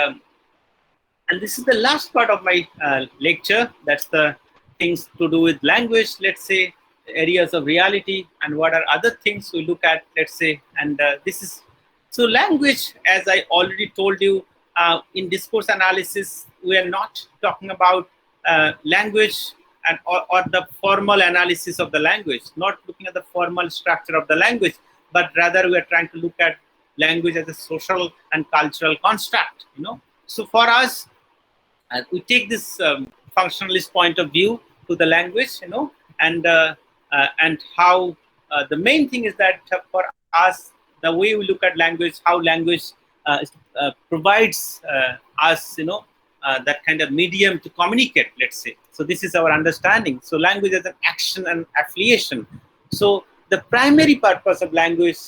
this is the last part of my lecture. That's the things to do with language, let's say, areas of reality, and what are other things we look at, let's say. And this is, so language, as I already told you, in discourse analysis, we are not talking about language and or the formal analysis of the language, not looking at the formal structure of the language, but rather we are trying to look at language as a social and cultural construct. So for us, we take this functionalist point of view to the language, and how the main thing is that for us, the way we look at language, how language provides us, that kind of medium to communicate, let's say. So this is our understanding. So language as an action and affiliation. So the primary purpose of language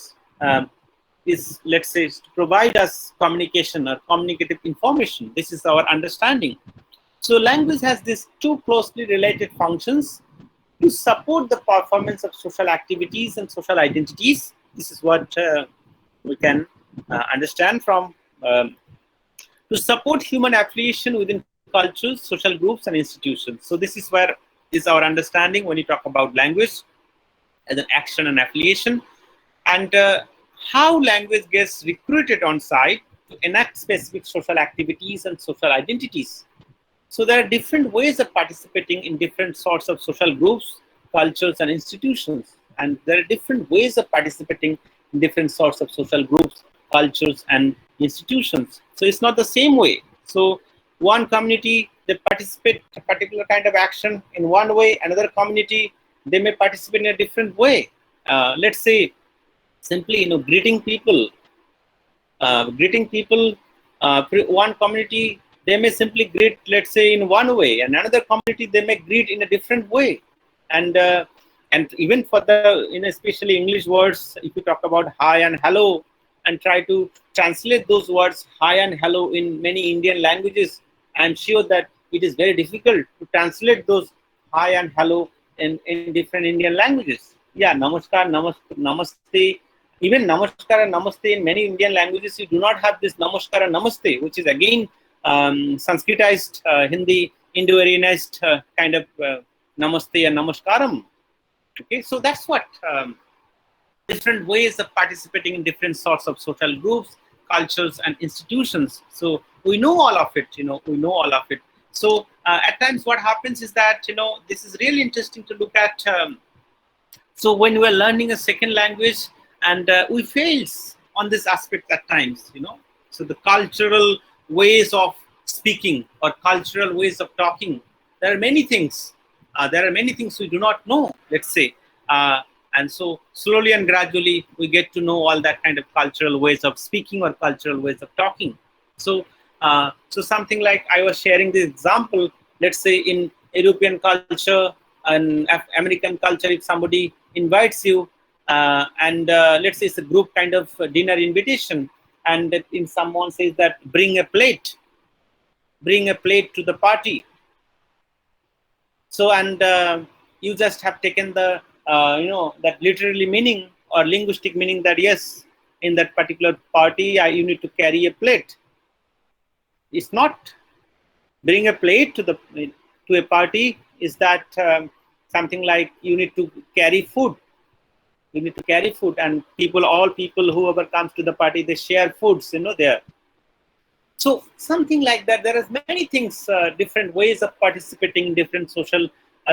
is, let's say, to provide us communication or communicative information. This is our understanding. So language has these two closely related functions: to support the performance of social activities and social identities. This is what we can understand from to support human affiliation within cultures, social groups, and institutions. So this is where is our understanding when you talk about language as an action and affiliation, and how language gets recruited on site to enact specific social activities and social identities. So there are different ways of participating in different sorts of social groups, cultures, and institutions. And there are different ways of participating in different sorts of social groups, cultures, and institutions. So it's not the same way. So one community, they participate a particular kind of action in one way. Another community, they may participate in a different way. Let's say simply, greeting people. One community, they may simply greet, let's say, in one way, and another community, they may greet in a different way. And even for the, especially English words, if you talk about hi and hello, and try to translate those words hi and hello in many Indian languages, I'm sure that it is very difficult to translate those hi and hello in different Indian languages. Yeah, namaskar, namaste. Even namaskar and namaste in many Indian languages, you do not have this namaskar and namaste, which is again Sanskritized Hindi, Indo-Aryanized kind of namaste and namaskaram. Okay, so that's what different ways of participating in different sorts of social groups, cultures, and institutions. So we know all of it. We know all of it. So at times, what happens is that this is really interesting to look at. So when we're learning a second language, and we fails on this aspect at times, So the cultural ways of speaking or cultural ways of talking, there are many things. We do not know, let's say. And so slowly and gradually, we get to know all that kind of cultural ways of speaking or cultural ways of talking. So something like I was sharing this example, let's say in European culture and American culture, if somebody invites you, and let's say it's a group kind of dinner invitation, and in someone says that bring a plate to the party. So, and you just have taken the that literally meaning or linguistic meaning that yes, in that particular party you need to carry a plate. It's not bring a plate to a party. Is that something like you need to carry food? You need to carry food, and all people, whoever comes to the party, they share foods, there. So something like that. There is many things, different ways of participating in different social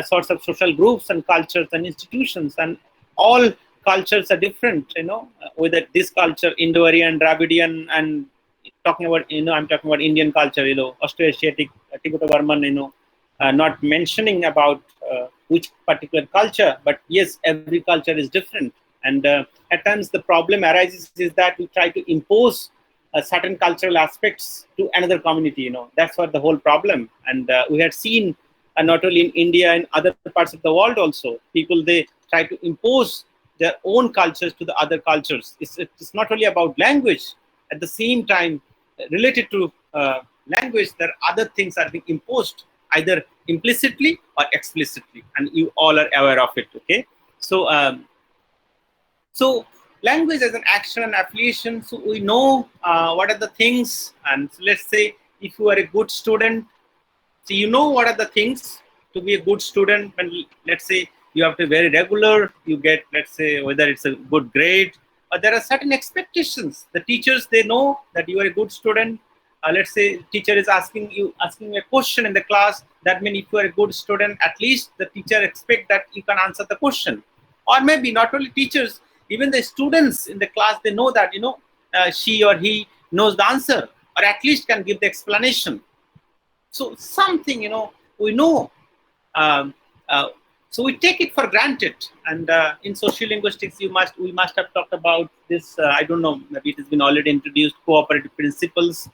sorts of social groups and cultures and institutions, and all cultures are different, whether this culture, Indo-Aryan, Dravidian, and talking about, I'm talking about Indian culture, Austroasiatic, Tibeto-Burman, not mentioning about which particular culture, but yes, every culture is different. And at times the problem arises is that we try to impose certain cultural aspects to another community, that's what the whole problem. And we had seen not only in India, in other parts of the world also, people, they try to impose their own cultures to the other cultures. It's not only about language. At the same time, related to language, there are other things that are being imposed, either implicitly or explicitly, and you all are aware of it. Okay, so so language as an action and affiliation. So we know what are the things, and so let's say if you are a good student, so you know what are the things to be a good student. When let's say you have to be very regular, you get, let's say, whether it's a good grade, or there are certain expectations. The teachers, they know that you are a good student. Let's say teacher is asking you a question in the class. That means if you are a good student, at least the teacher expect that you can answer the question. Or maybe not only teachers, even the students in the class, they know that she or he knows the answer, or at least can give the explanation. So something, we know. Um, uh, so we take it for granted. And in social linguistics, we must have talked about this. I don't know, maybe it has been already introduced. Cooperative principles,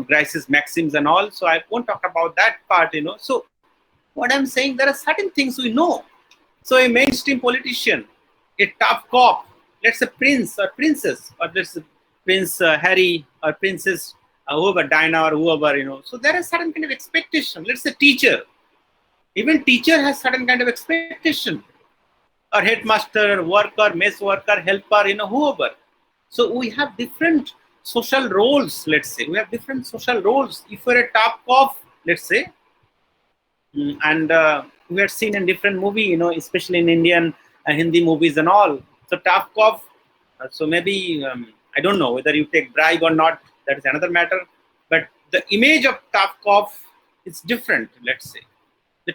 Grice's maxims and all. So I won't talk about that part. So what I'm saying, there are certain things we know. So a mainstream politician, a tough cop, let's say prince or princess, or let's say Prince Harry or Princess whoever, Diana or whoever, So there is certain kind of expectation. Let's say teacher. Even teacher has certain kind of expectation. Or headmaster, worker, mess worker, helper, whoever. So we have different social roles, let's say. We have different social roles. If you're a top cop, let's say, and we have seen in different movie, especially in Indian Hindi movies and all. So tough cop, so maybe, I don't know whether you take bribe or not, that is another matter. But the image of tough cop is different, let's say. The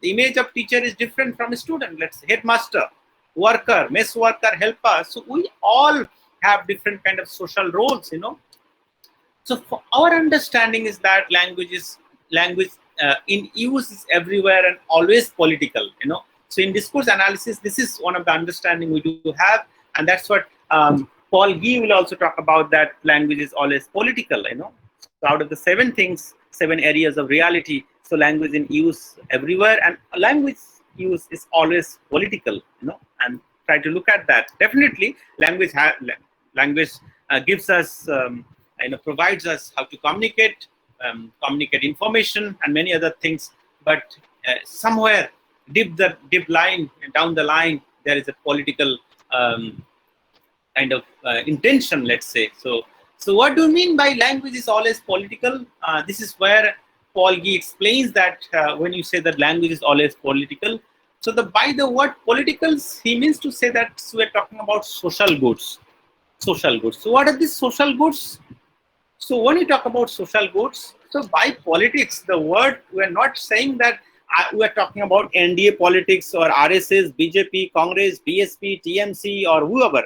image of teacher is different from a student, let's say. Headmaster, worker, mess worker, helper. So we all have different kind of social roles, So for our understanding is that language in use is everywhere and always political, So in discourse analysis, this is one of the understanding we do have, and that's what Paul Gee will also talk about, that language is always political, So out of the 7 areas of reality, so language in use everywhere, and language use is always political, and try to look at that. Definitely, language gives us, provides us how to communicate information and many other things. But somewhere deep line down the line, there is a political kind of intention, let's say. So what do you mean by language is always political? This is where Paul Gee explains that when you say that language is always political, so by the word politicals, he means to say that we're talking about social goods. So what are these social goods? So when you talk about social goods, so by politics, the word, we're not saying that we're talking about NDA politics or RSS, BJP, Congress, BSP, TMC, or whoever,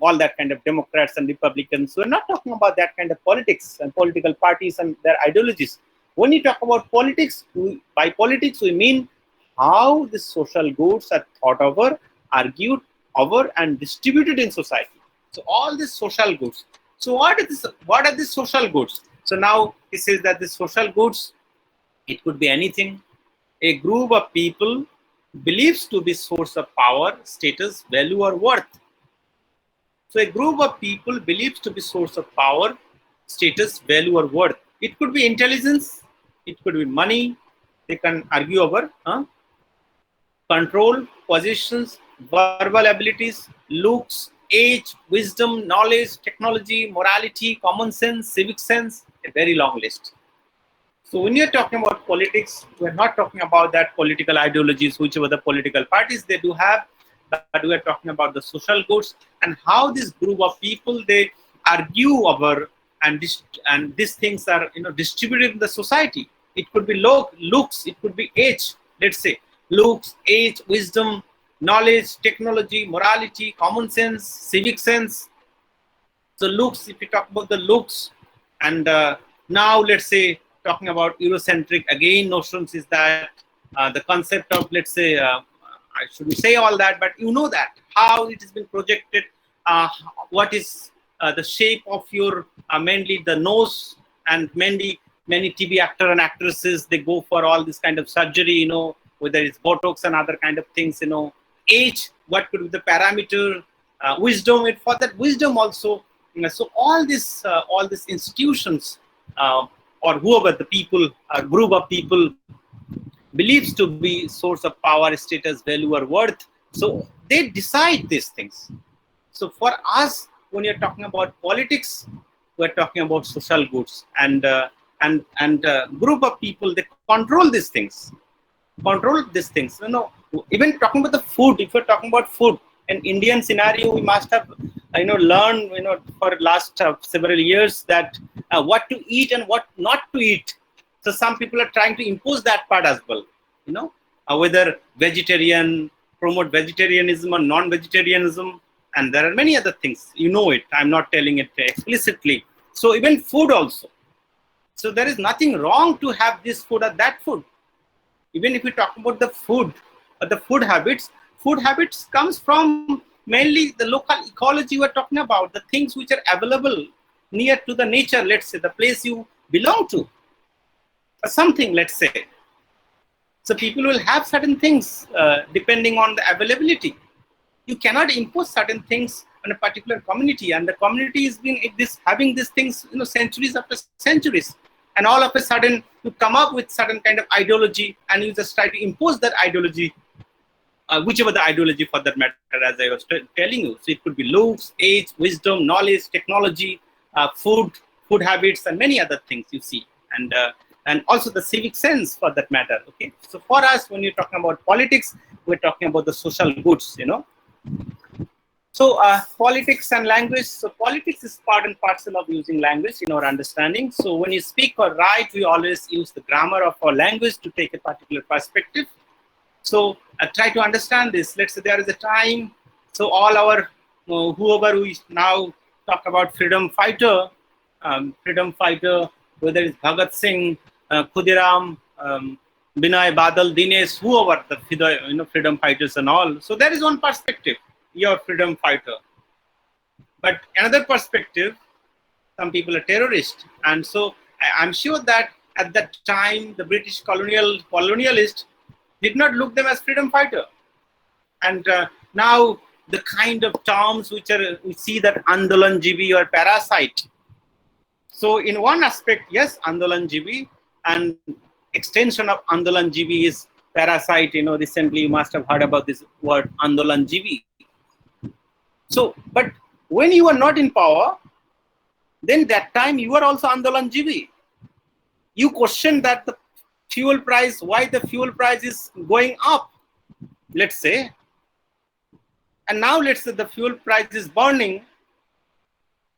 all that kind of Democrats and Republicans. We're not talking about that kind of politics and political parties and their ideologies. When you talk about politics, by politics, we mean how the social goods are thought over, argued over, and distributed in society. So all these social goods. So what are these social goods? So now he says that the social goods, it could be anything. A group of people believes to be source of power, status, value, or worth. So a group of people believes to be source of power, status, value, or worth. It could be intelligence, it could be money. They can argue over control, positions, verbal abilities, looks, age, wisdom, knowledge, technology, morality, common sense, civic sense, a very long list. So when you're talking about politics, we're not talking about that political ideologies, whichever the political parties they do have, but we're talking about the social goods and how this group of people, they argue over and these things are distributed in the society. It could be looks, it could be age, let's say looks, age, wisdom, knowledge, technology, morality, common sense, civic sense. So looks, if we talk about the looks, and now let's say talking about Eurocentric again notions, is that the concept of, let's say, I shouldn't say all that, but that how it has been projected, what is the shape of your mainly the nose, and many TV actor and actresses, they go for all this kind of surgery, whether it's Botox and other kind of things, age, what could be the parameter, wisdom, for that wisdom also, so all these institutions or whoever the people, group of people believes to be source of power, status, value, or worth, so they decide these things. So for us, when you're talking about politics, we're talking about social goods, and group of people, they control these things. Even talking about the food, if we're talking about food, an Indian scenario, we must have learned for last several years that what to eat and what not to eat. So some people are trying to impose that part as well, whether promote vegetarianism or non-vegetarianism, And there are many other things. You know it. I'm not telling it explicitly. So even food also. So there is nothing wrong to have this food or that food. Even if we talk about the food or the food habits comes from mainly the local ecology we're talking about, the things which are available near to the nature, let's say, the place you belong to, or something, let's say. So people will have certain things depending on the availability. You cannot impose certain things on a particular community, and the community is being having these things, centuries after centuries, and all of a sudden you come up with certain kind of ideology and you just try to impose that ideology, whichever the ideology for that matter, as I was telling you. So it could be looks, age, wisdom, knowledge, technology, food habits, and many other things you see, and also the civic sense for that matter. Okay, so for us, when you're talking about politics, we're talking about the social goods, So politics and language. So politics is part and parcel of using language in our understanding. So when you speak or write, we always use the grammar of our language to take a particular perspective. So try to understand this. Let's say there is a time. So all our whoever we now talk about freedom fighter, whether it's Bhagat Singh, Khudiram, Binay, Badal, Dinesh, whoever the freedom fighters and all. So there is one perspective. You're a freedom fighter. But another perspective, some people are terrorists. And so I'm sure that at that time, the British colonialist did not look them as freedom fighter. And now the kind of terms we see that Andolan Jibi or parasite. So in one aspect, yes, Andolan Jibi, and extension of Andolan Jibi is parasite. Recently you must have heard about this word Andolan Jibi. So, but when you are not in power, then that time you are also Andolan Jibi. You question that the fuel price, why the fuel price is going up, let's say. And now let's say the fuel price is burning.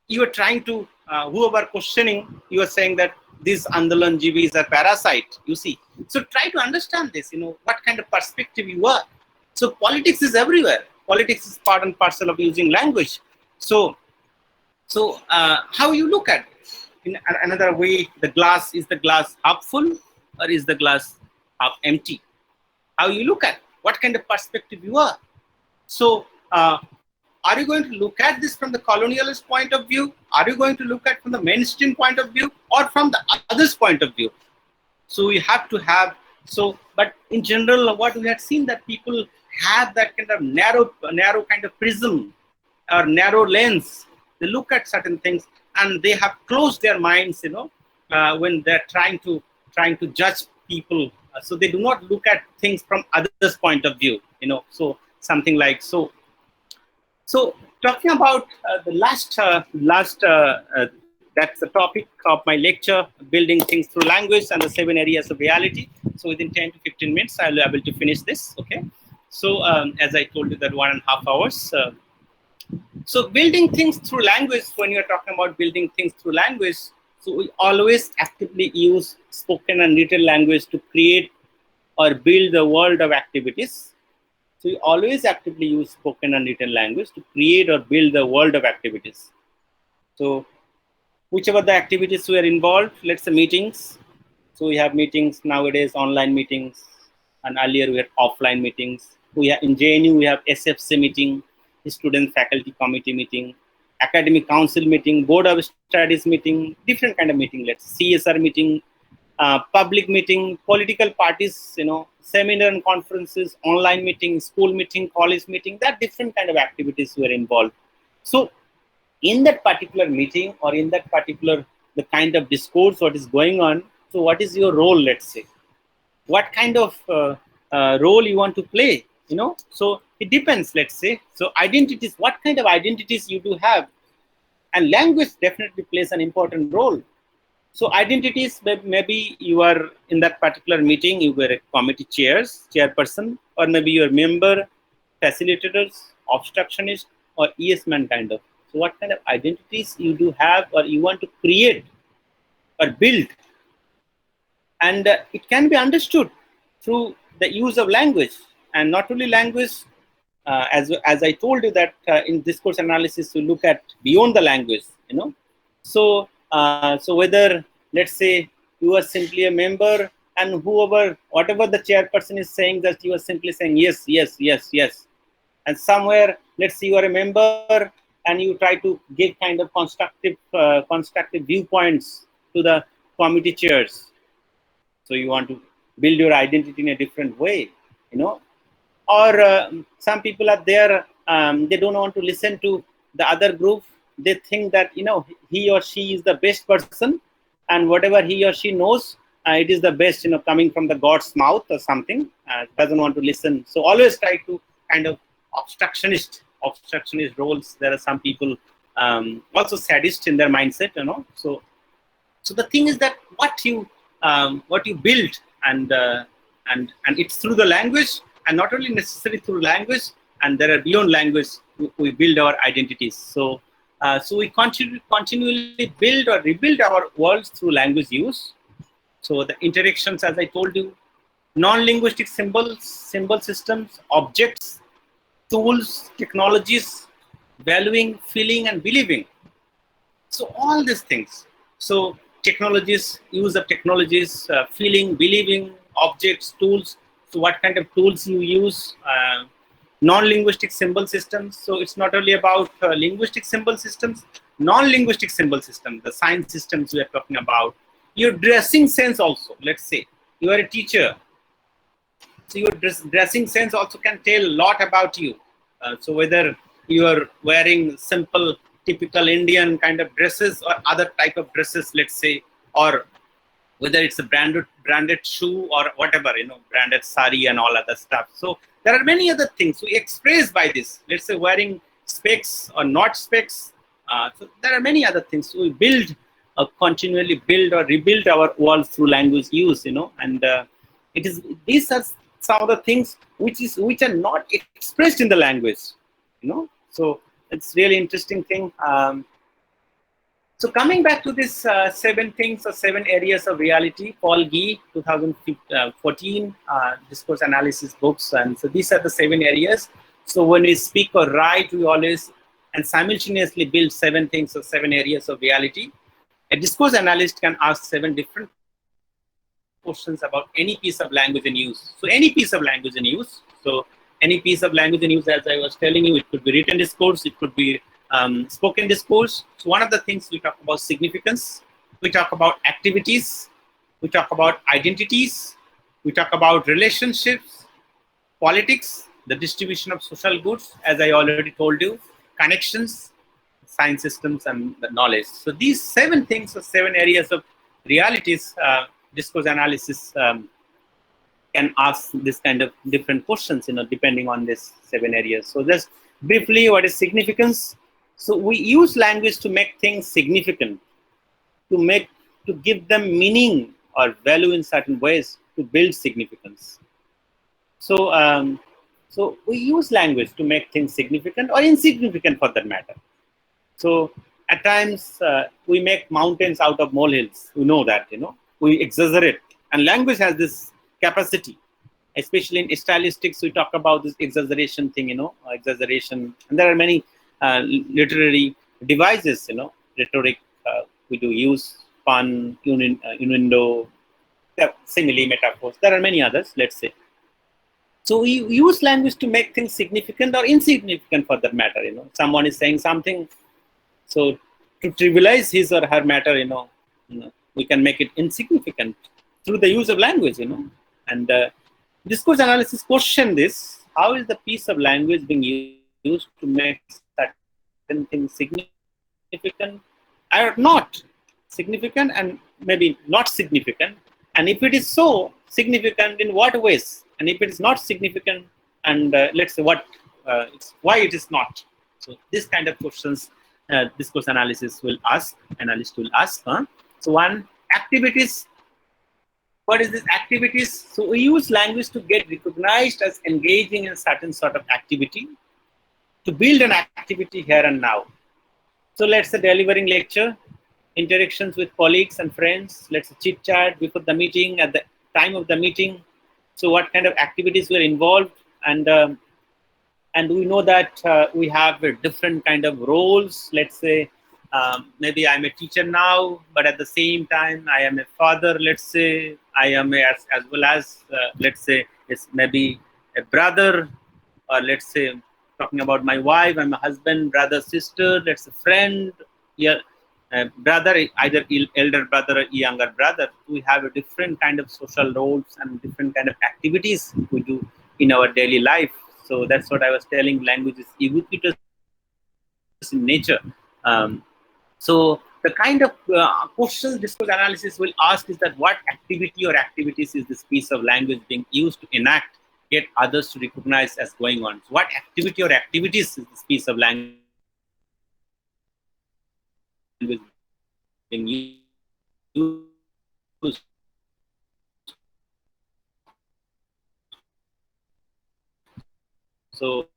You are trying to, whoever questioning, you are saying that this Andolan Jibi is a parasite, you see. So try to understand this, what kind of perspective you are. So politics is everywhere. Politics is part and parcel of using language. So how you look at it? In another way, is the glass half full or is the glass half empty? How you look at it? What kind of perspective you are? So are you going to look at this from the colonialist point of view? Are you going to look at from the mainstream point of view or from the other's point of view? So we have to have, but in general, what we had seen that people have that kind of narrow kind of prism or narrow lens. They look at certain things and they have closed their minds, when they're trying to judge people. So they do not look at things from others' point of view, so something like so. So talking about the last, that's the topic of my lecture, building things through language and the 7 areas of reality. So within 10 to 15 minutes, I'll be able to finish this, okay? So as I told you that 1.5 hours. So building things through language, when you're talking about building things through language, so we always actively use spoken and written language to create or build the world of activities. So we always actively use spoken and written language to create or build the world of activities. So whichever the activities we are involved, let's say meetings. So we have meetings nowadays, online meetings, and earlier we had offline meetings. We have in JNU, we have SFC meeting, student faculty committee meeting, academic council meeting, board of studies meeting, different kind of meeting, let's CSR meeting, public meeting, political parties, seminar and conferences, online meeting, school meeting, college meeting, that different kind of activities were involved. So in that particular meeting or in that particular, the kind of discourse, what is going on, so what is your role, let's say? What kind of role you want to play, So it depends, let's say. So identities, what kind of identities you do have? And language definitely plays an important role. So identities, maybe you are in that particular meeting, you were a committee chairperson, or maybe you're a member, facilitators, obstructionist, or yes man kind of. So what kind of identities you do have or you want to create or build? And it can be understood through the use of language, and not only language, as I told you that in discourse analysis, we look at beyond the language, So whether, let's say, you are simply a member, and whatever the chairperson is saying, that you are simply saying yes, yes, yes, yes. And somewhere, let's say you are a member and you try to give kind of constructive viewpoints to the committee chairs. So you want to build your identity in a different way, or some people are there, they don't want to listen to the other group. They think that he or she is the best person, and whatever he or she knows, it is the best, coming from the God's mouth or something. Doesn't want to listen, so always try to kind of obstructionist roles. There are some people also sadist in their mindset, so the thing is that what you build, and it's through the language, and not only necessarily through language, and there are beyond language we build our identities. So we continually build or rebuild our worlds through language use. So the interactions, as I told you, non-linguistic symbol systems, objects, tools, technologies, valuing, feeling, and believing. So all these things. So technologies, use of technologies, feeling, believing, objects, tools. So what kind of tools you use? Non-linguistic symbol systems. So it's not only about linguistic symbol systems, non-linguistic symbol systems, the science systems we are talking about. Your dressing sense also. Let's say you are a teacher. So your dressing sense also can tell a lot about you. So whether you are wearing simple, typical Indian kind of dresses or other type of dresses, let's say, or whether it's a branded shoe or whatever, branded sari and all other stuff. So there are many other things we express by this. Let's say wearing specs or not specs. So there are many other things. We continually build or rebuild our world through language use, and these are some of the things which are not expressed in the language, So it's really interesting thing. So coming back to this 7 things or 7 areas of reality, Paul Gee, 2014 discourse analysis books, and so these are the 7 areas. So when we speak or write, we always and simultaneously build 7 things or 7 areas of reality. A discourse analyst can ask 7 different questions about any piece of language in use. So any piece of language in use. So any piece of language in use, as I was telling you, it could be written discourse, it could be spoken discourse. So one of the things we talk about significance, we talk about activities, we talk about identities, we talk about relationships, politics, the distribution of social goods, as I already told you, connections, science systems, and the knowledge. So these 7 things or 7 areas of realities, discourse analysis can ask this kind of different questions, depending on this 7 areas. So just briefly, what is significance? So we use language to make things significant, to give them meaning or value in certain ways, to build significance. So so we use language to make things significant or insignificant for that matter. So at times we make mountains out of molehills. We know that, we exaggerate, and language has this capacity, especially in stylistics. We talk about this exaggeration thing, exaggeration, and there are many literary devices, rhetoric. We do use pun, innuendo, simile, metaphors. There are many others, let's say. So we use language to make things significant or insignificant for that matter. Someone is saying something, so to trivialize his or her matter, we can make it insignificant through the use of language, And discourse analysis question this: how is the piece of language being used to make certain things significant or not significant, and maybe not significant? And if it is so significant, in what ways? And if it is not significant, and let's say why it is not? So this kind of questions discourse analyst will ask. So one, activities. What is this activities? So we use language to get recognized as engaging in certain sort of activity, to build an activity here and now. So let's say delivering lecture, interactions with colleagues and friends, let's say chit chat before the meeting, at the time of the meeting. So what kind of activities were involved, and and we know that we have different kind of roles. Let's say maybe I'm a teacher now, but at the same time I am a father. Let's say I am as well as let's say it's maybe a brother, or let's say talking about my wife, I'm a husband, brother, sister. Let's say friend, yeah, brother, either elder brother or younger brother. We have a different kind of social roles and different kind of activities we do in our daily life. So that's what I was telling. Language is ubiquitous in nature. So the kind of questions discourse analysis will ask is that what activity or activities is this piece of language being used to enact, get others to recognize as going on. So what activity or activities is this piece of language being used to enact, get others to recognize as going on. So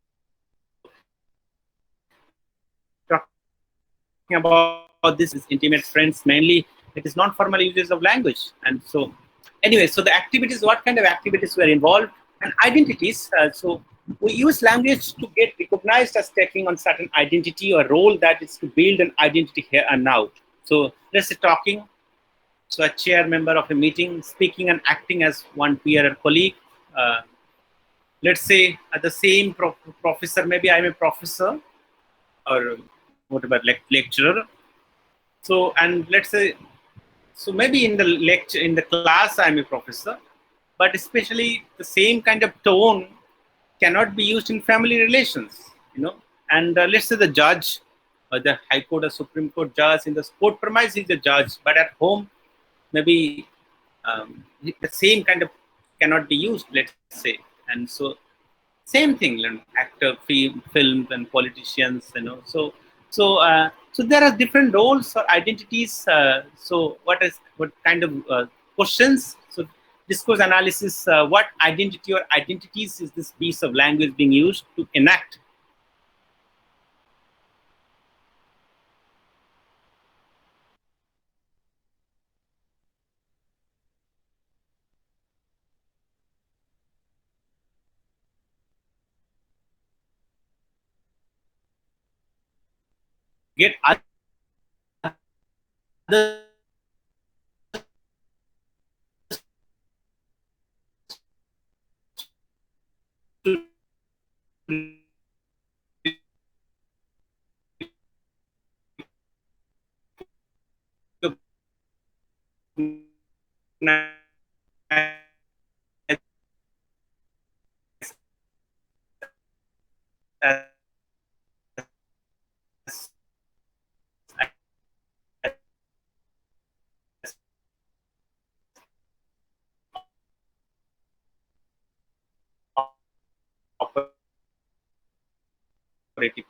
talking about this intimate friends, mainly it is non-formal uses of language. And so anyway, so the activities, what kind of activities were involved, and identities. So we use language to get recognized as taking on certain identity or role that is to build an identity here and now. So let's say talking, so a chair member of a meeting, speaking and acting as one peer or colleague. Uh, let's say at the same professor, maybe I'm a professor or whatever, like lecturer. So and let's say, so maybe in the lecture, in the class I'm a professor, but especially the same kind of tone cannot be used in family relations, you know. And let's say the judge or the high court or supreme court judge, in the court premise he's a judge, but at home maybe the same kind of cannot be used, let's say. And so same thing, you know, actor, films and politicians, you know. So there are different roles or identities. So what kind of questions? So discourse analysis, what identity or identities is this piece of language being used to enact?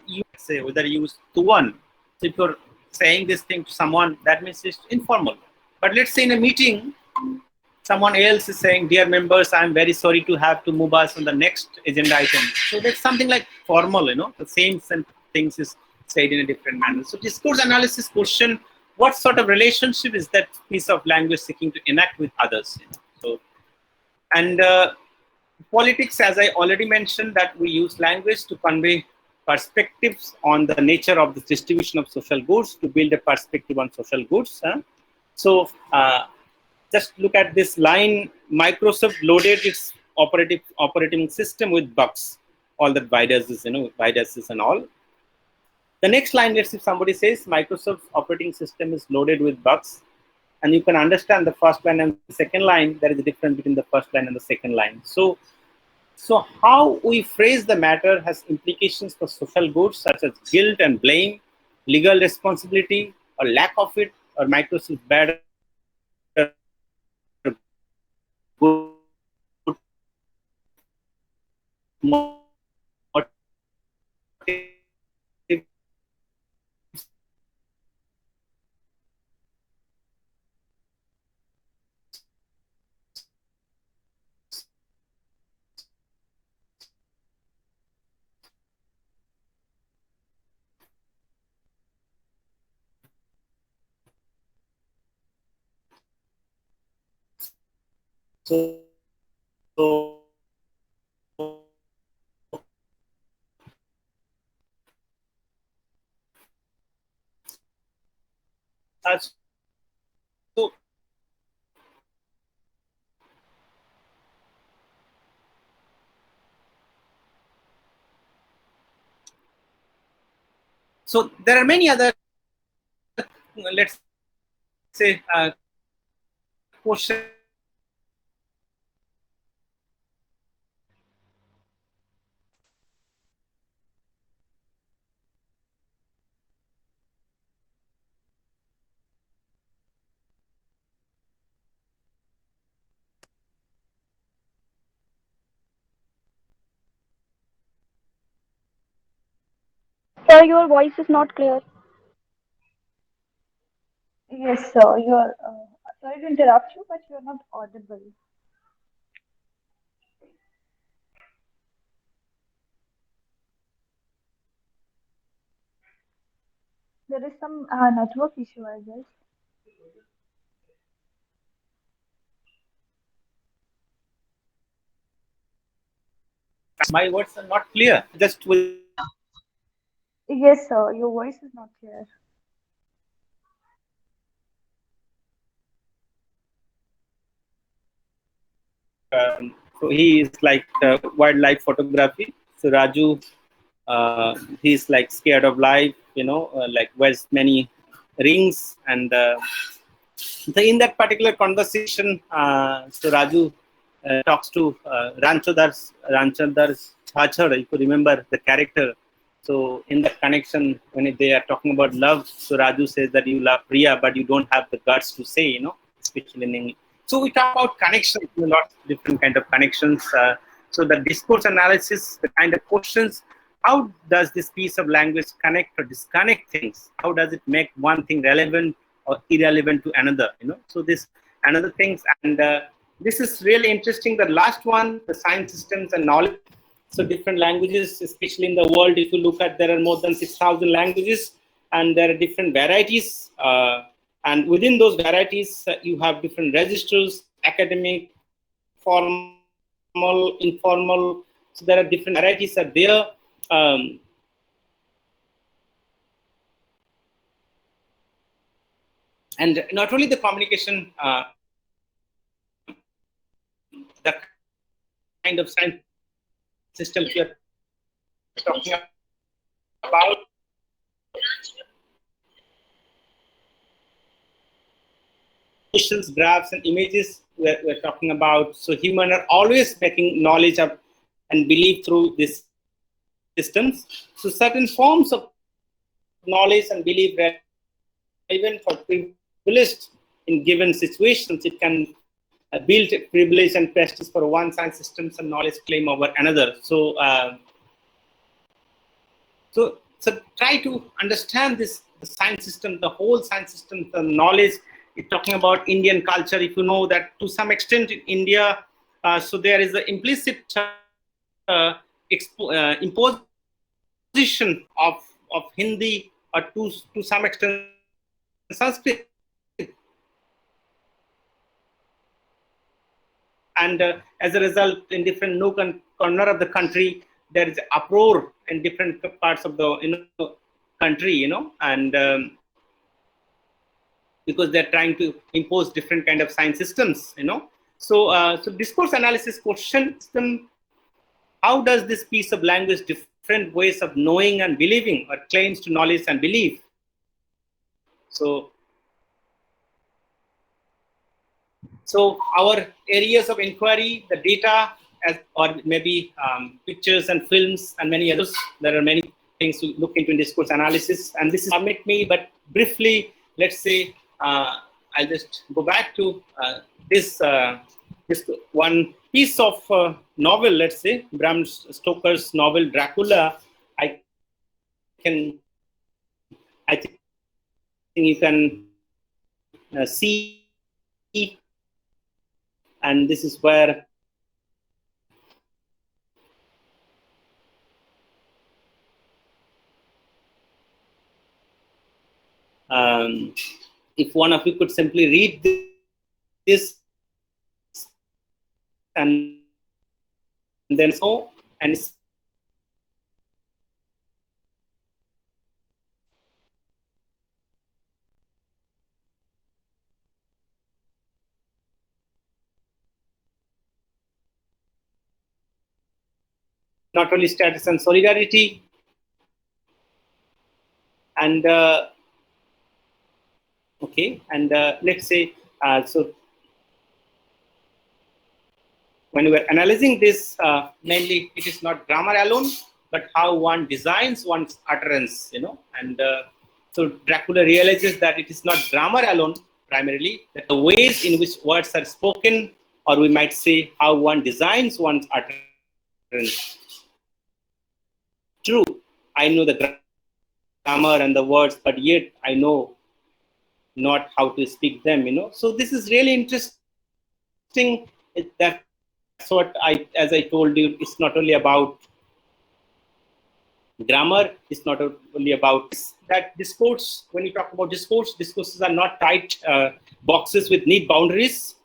You say whether you use to one. So if you're saying this thing to someone, that means it's informal. But let's say in a meeting, someone else is saying, "Dear members, I'm very sorry to have to move us on the next agenda item." So that's something like formal, you know. The same things is said in a different manner. So discourse analysis question: what sort of relationship is that piece of language seeking to enact with others? You know? So and politics, as I already mentioned, that we use language to convey perspectives on the nature of the distribution of social goods, to build a perspective on social goods. So just look at this line: Microsoft loaded its operating system with bugs, all that viruses, you know, viruses and all. The next line, let's see, if somebody says Microsoft's operating system is loaded with bugs, and you can understand the first line and the second line, there is a difference between the first line and the second line. So how we phrase the matter has implications for social goods such as guilt and blame, legal responsibility or lack of it, or Microsoft's bad or so So so there are many other, let's say, questions. Sir, your voice is not clear. Yes, sir. You're sorry to interrupt you, but you're not audible. There is some network issue, I guess. My words are not clear. Just with Yes, sir. Your voice is not clear. so he is like wildlife photography. So Raju, he's like scared of life, like wears many rings, and so in that particular conversation, so Raju talks to Ranchadar's Chachar, if you remember the character. So in that connection, when they are talking about love, so Raju says that you love Priya, but you don't have the guts to say, especially in English. So we talk about connections, a lot of different kind of connections. So the discourse analysis, the kind of questions, how does this piece of language connect or disconnect things? How does it make one thing relevant or irrelevant to another? So this another things, and this is really interesting. The last one, the science systems and knowledge. So different languages, especially in the world, if you look at, there are more than 6,000 languages, and there are different varieties. And within those varieties, you have different registers, academic, formal, informal. So there are different varieties are there. And not only the communication, the kind of science systems we are talking about, graphs and images we're talking about. So humans are always making knowledge up and belief through these systems. So certain forms of knowledge and belief, even for privileged in given situations, it can build privilege and prestige for one science systems and knowledge claim over another. So try to understand this, the science system, the whole science system, the knowledge. It's talking about Indian culture. If you know that to some extent in India, so there is an implicit imposition of Hindi, or to some extent Sanskrit. And as a result, in different nook and corner of the country, there is uproar in different parts of the country, and because they're trying to impose different kind of science systems, So discourse analysis question system: how does this piece of language different ways of knowing and believing, or claims to knowledge and belief? So our areas of inquiry, the data, or maybe pictures and films and many others. There are many things to look into in discourse analysis, and this is permit me, but briefly, let's say, I'll just go back to this one piece of novel, let's say, Bram Stoker's novel Dracula. I think you can see, and this is where if one of you could simply read this and then so, and not only status and solidarity. And okay, and let's say, so when we are analyzing this, mainly it is not grammar alone, but how one designs one's utterance, and so Dracula realizes that it is not grammar alone, primarily, that the ways in which words are spoken, or we might say how one designs one's utterance. True, I know the grammar and the words, but yet I know not how to speak them, So this is really interesting. That's what as I told you, it's not only about grammar, it's not only about that discourse. When you talk about discourses are not tight boxes with neat boundaries.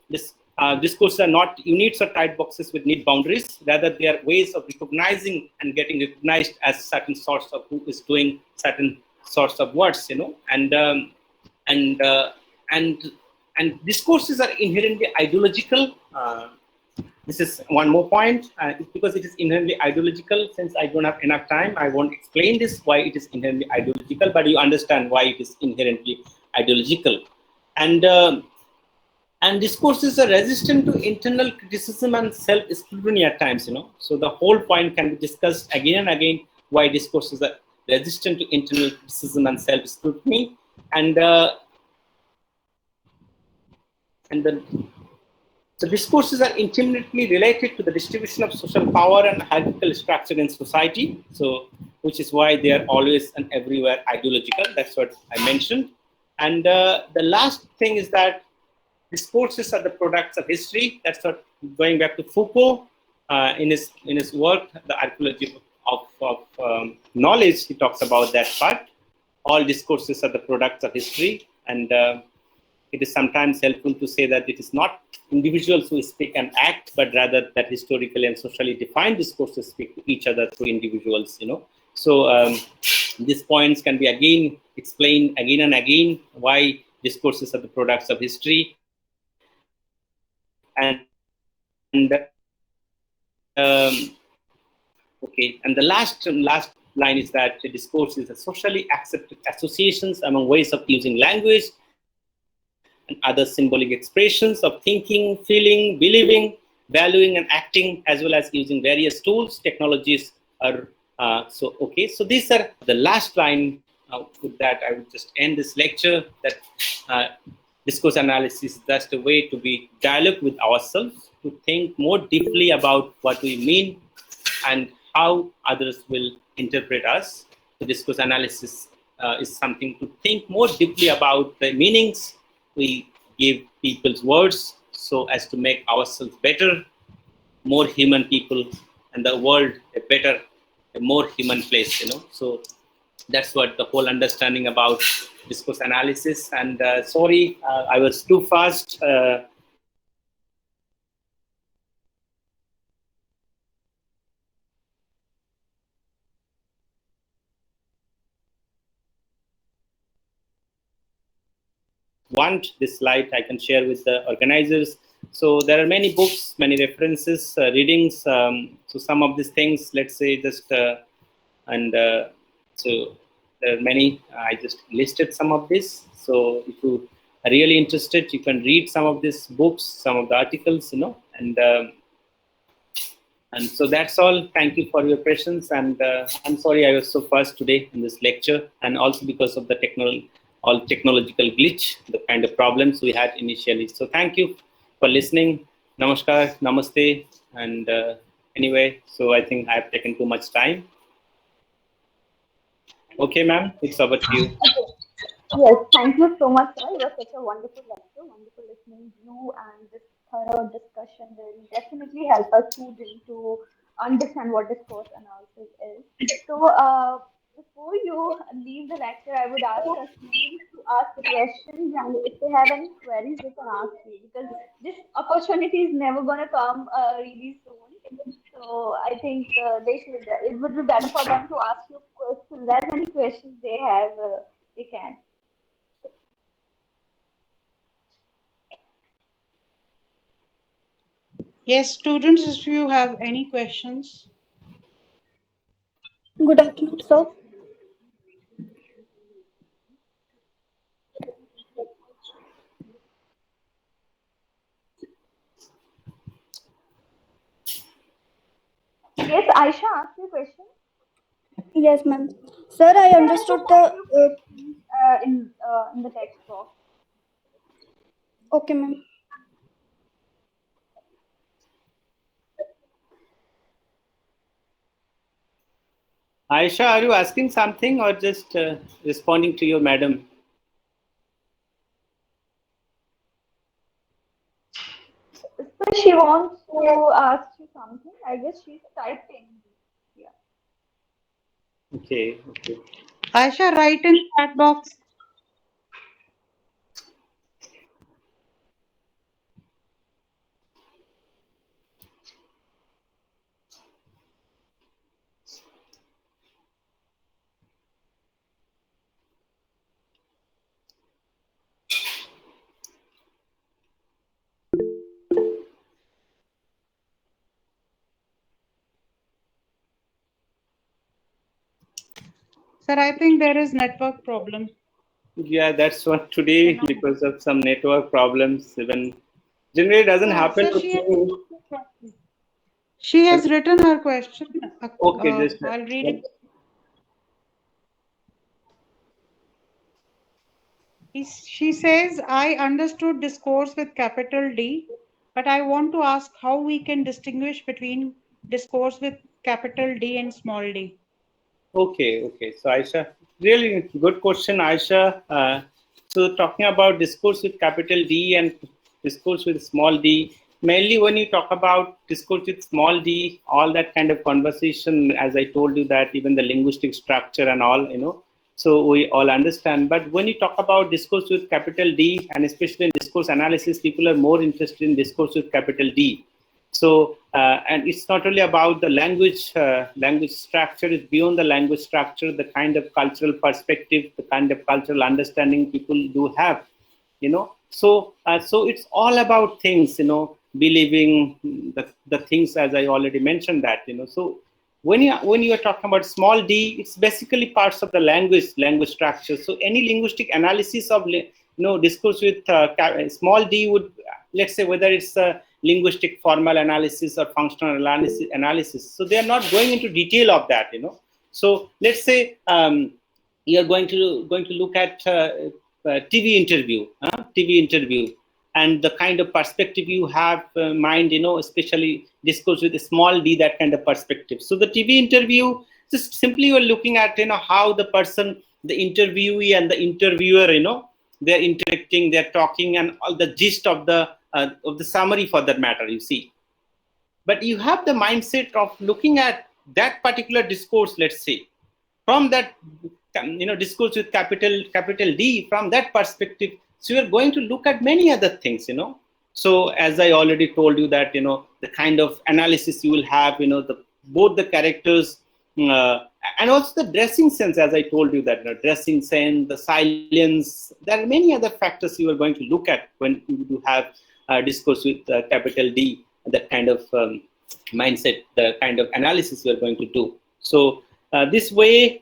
Discourses are not units or tight boxes with neat boundaries. Rather, they are ways of recognizing and getting recognized as certain sorts of who is doing certain sorts of words, and discourses are inherently ideological. This is one more point. Because it is inherently ideological, since I don't have enough time, I won't explain this, why it is inherently ideological, but you understand why it is inherently ideological. And discourses are resistant to internal criticism and self-scrutiny at times, So the whole point can be discussed again and again, why discourses are resistant to internal criticism and self-scrutiny. So discourses are intimately related to the distribution of social power and hierarchical structure in society. So, which is why they are always and everywhere ideological. That's what I mentioned. And the last thing is that discourses are the products of history. That's what, going back to Foucault, in his work, The Archaeology of Knowledge, he talks about that part. All discourses are the products of history, and it is sometimes helpful to say that it is not individuals who speak and act, but rather that historically and socially defined discourses speak to each other through individuals, So these points can be again explained again and again, why discourses are the products of history. And okay, and the last line is that the discourse is a socially accepted associations among ways of using language and other symbolic expressions of thinking, feeling, believing, valuing, and acting, as well as using various tools, technologies. So these are the last line. With that, I would just end this lecture. That discourse analysis is just a way to be dialogue with ourselves, to think more deeply about what we mean and how others will interpret us. The discourse analysis is something to think more deeply about the meanings we give people's words, so as to make ourselves better, more human people, and the world a more human place, So that's what the whole understanding about discourse analysis. And sorry, I was too fast. Want this slide, I can share with the organizers. So there are many books, many references, readings. So some of these things, let's say, just so there are many. I just listed some of this. So if you are really interested, you can read some of these books, some of the articles, and so that's all. Thank you for your patience. And I'm sorry I was so fast today in this lecture, and also because of the technological glitch, the kind of problems we had initially. So thank you for listening. Namaskar, namaste. And anyway, so I think I've taken too much time. Okay, ma'am, it's over to you. Yes, thank you so much, sir. It was such a wonderful lecture, wonderful listening to you, and this thorough discussion will definitely help us students to understand what discourse analysis is. So, before you leave the lecture, I would ask our students to ask the questions, and if they have any queries, they can ask you, because this opportunity is never going to come really soon. So, I think it would be better for them to ask you questions. As many questions they have, they can. Yes, students, if you have any questions. Good afternoon, sir. Yes, Aisha, ask your question. Yes, ma'am. Sir, I There are understood just a the. few questions in the text box. Okay, ma'am. Aisha, are you asking something or just responding to your madam? So she wants to ask you something. I guess she's typing. Yeah. Okay, okay. Aisha, write in chat box. Sir, I think there is network problem. Yeah, that's what today, because of some network problems, even generally it doesn't happen Sir, with me. she has written her question. Okay, just I'll read it. She says, I understood discourse with capital D, but I want to ask how we can distinguish between discourse with capital D and small d. okay, okay. So Aisha, really good question, Aisha. So talking about discourse with capital D and discourse with small d, mainly when you talk about discourse with small d, all that kind of conversation, as I told you that even the linguistic structure and all, so we all understand. But when you talk about discourse with capital D, and especially in discourse analysis, people are more interested in discourse with capital D. So, and it's not only about the language structure, it's beyond the language structure, the kind of cultural perspective, the kind of cultural understanding people do have, So it's all about things, believing the things, as I already mentioned that. So when you are talking about small d, it's basically parts of the language structure. So any linguistic analysis of discourse with small d would, let's say, whether it's a linguistic formal analysis or functional analysis. So they are not going into detail of that. So let's say you're going to look at TV interview, and the kind of perspective you have mind, especially discourse with a small d, that kind of perspective. So the TV interview, just simply you're looking at how the person, the interviewee and the interviewer, they're interacting, they're talking, and all the gist of the summary for that matter, you see. But you have the mindset of looking at that particular discourse, let's say, from that discourse with capital D, from that perspective. So you're going to look at many other things. So as I already told you that the kind of analysis you will have, both the characters, uh, and also the dressing sense, as I told you that dressing sense, the silence. There are many other factors you are going to look at when you have discourse with capital D, that kind of mindset, the kind of analysis you are going to do. So this way,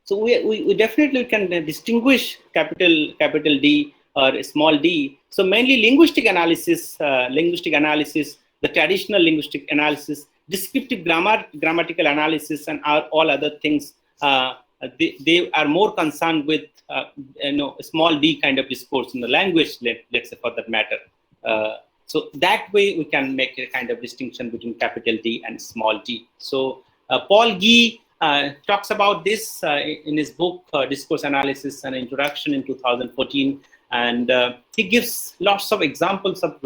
so we definitely can distinguish capital D or small d. So mainly linguistic analysis, the traditional linguistic analysis, descriptive grammatical analysis, and all other things. They are more concerned with small d kind of discourse in the language. Let's say, for that matter. So that way we can make a kind of distinction between capital D and small d. So Paul Gee talks about this in his book Discourse Analysis and Introduction in 2014, and he gives lots of examples of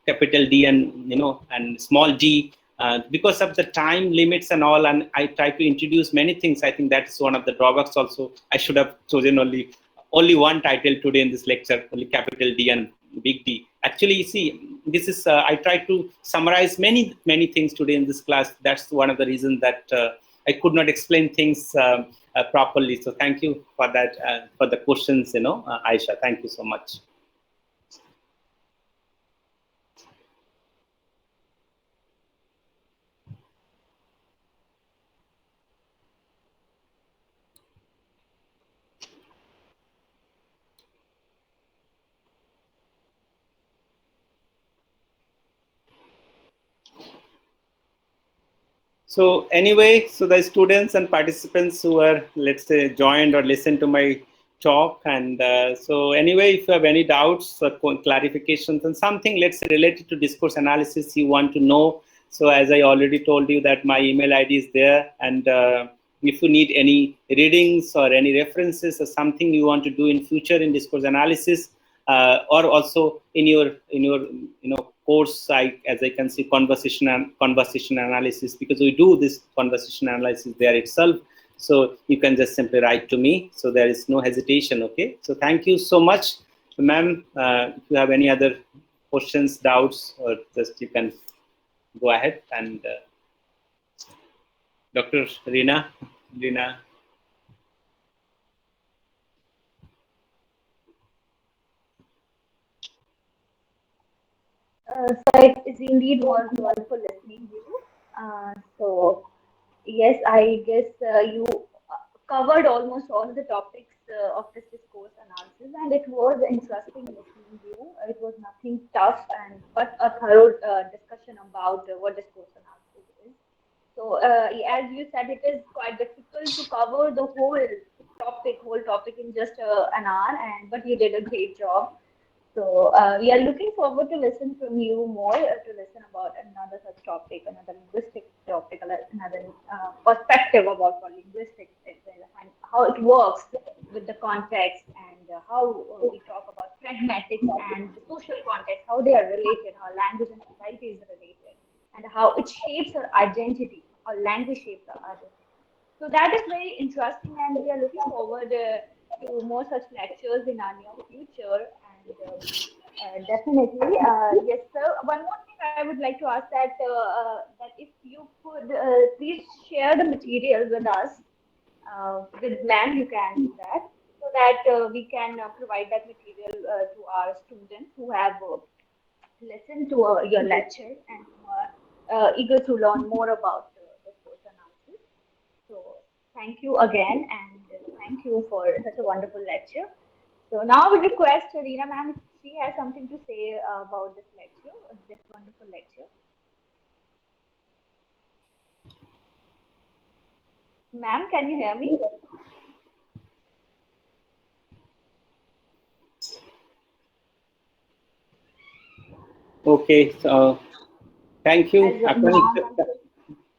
capital D and small d. Because of the time limits and all, and I try to introduce many things. I think that's one of the drawbacks also. I should have chosen only one title today in this lecture, only capital D and big D. Actually, you see, this is I try to summarize many things today in this class. That's one of the reasons that I could not explain things properly. So thank you for that, for the questions, Aisha. Thank you so much. So anyway, so the students and participants who are, let's say, joined or listened to my talk, and so anyway, if you have any doubts or clarifications on something, let's say, related to discourse analysis you want to know, so as I already told you that my email ID is there, and if you need any readings or any references or something you want to do in future in discourse analysis, or also in your course, as I can see, conversation analysis, because we do this conversation analysis there itself. So you can just simply write to me. So there is no hesitation. Okay. So thank you so much, ma'am. If you have any other questions, doubts, or just you can go ahead, and Dr. Reena. So it is indeed was wonderful listening to you. So yes, I guess you covered almost all the topics of this discourse analysis, and it was interesting listening to you. It was nothing tough, and but a thorough discussion about what discourse analysis is. So as you said, it is quite difficult to cover the whole topic in just an hour, and but you did a great job. So we are looking forward to listen from you more, to listen about another such topic, another linguistic topic, another perspective about what linguistics is and how it works with the context, and how we talk about pragmatics and the social context, how they are related, how language and society is related, and how it shapes our identity, how language shapes our identity. So that is very interesting, and we are looking forward to more such lectures in our near future. And definitely, yes, sir. One more thing I would like to ask that if you could please share the material with us, with ma'am, you can do that, so that we can provide that material to our students who have listened to your lecture and who are eager to learn more about the course analysis. So thank you again, and thank you for such a wonderful lecture. So now we request Reena ma'am if she has something to say about this lecture, this wonderful lecture. Ma'am, can you hear me? Okay. So thank you. As ma'am,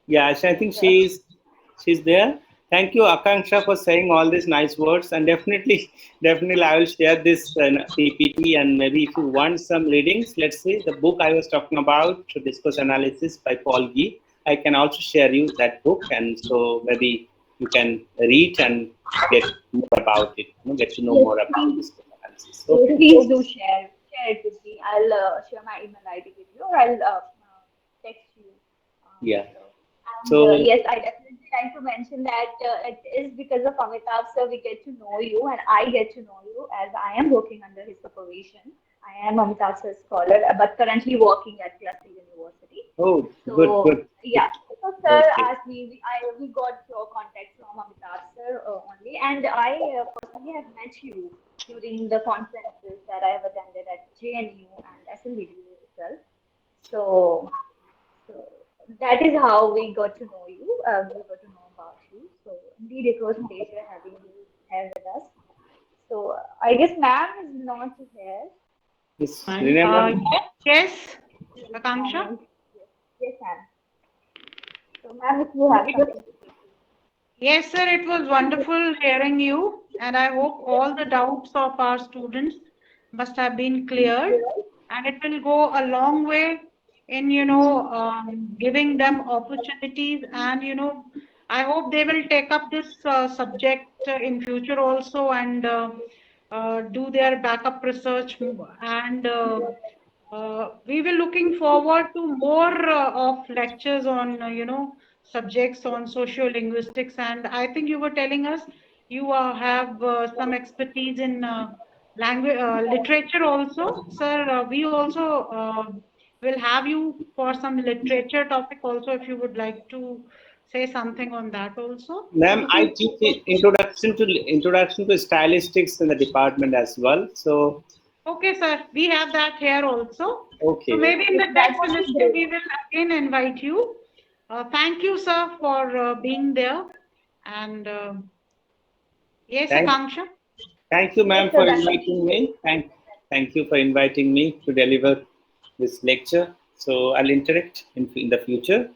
Yeah, I think she's there. Thank you, Akanksha, for saying all these nice words. And definitely, I will share this PPT. And maybe if you want some readings, let's say the book I was talking about, Discourse Analysis by Paul Gee. I can also share you that book, and so maybe you can read and get more about it. Get to know yes, more about please, discourse analysis. yes, Okay. please do share it with me. I'll share my email ID with you, or I'll text you. Yeah. So, and So yes, I definitely like to mention that it is because of Amitabh sir we get to know you, and I get to know you as I am working under his supervision. I am Amitabh sir's scholar, but currently working at Cluster University. oh, So good. yeah, so sir Okay. asked me, we got your contact from Amitabh sir only, and I personally have met you during the conferences that I have attended at JNU and SLVDU itself. So, so that is how we got to know you. We got to know about you. So indeed, it was a pleasure having you here with us. So I guess ma'am is not here. Yes, Fine. remember. Yes, Yes, Akansha. ma'am. Yes, yes, ma'am. So ma'am, if you have something to say, please. Yes, sir, it was wonderful hearing you, and I hope all the doubts of our students must have been cleared, and it will go a long way in, giving them opportunities, and, I hope they will take up this subject in future also, and do their backup research, and we will looking forward to more of lectures on, subjects on sociolinguistics. And I think you were telling us you have some expertise in language literature also, sir. We also will have you for some literature topic also, if you would like to say something on that also. Ma'am, I teach introduction to stylistics in the department as well. So Okay, sir. We have that here also. So okay. maybe in Yes, the that next would be semester great. we will again invite you Thank you, sir, for being there. And yes, Thank, Akanksha. thank you, ma'am, Yes, sir. for inviting me. Thank you for inviting me to deliver this lecture. So I'll interact in the future.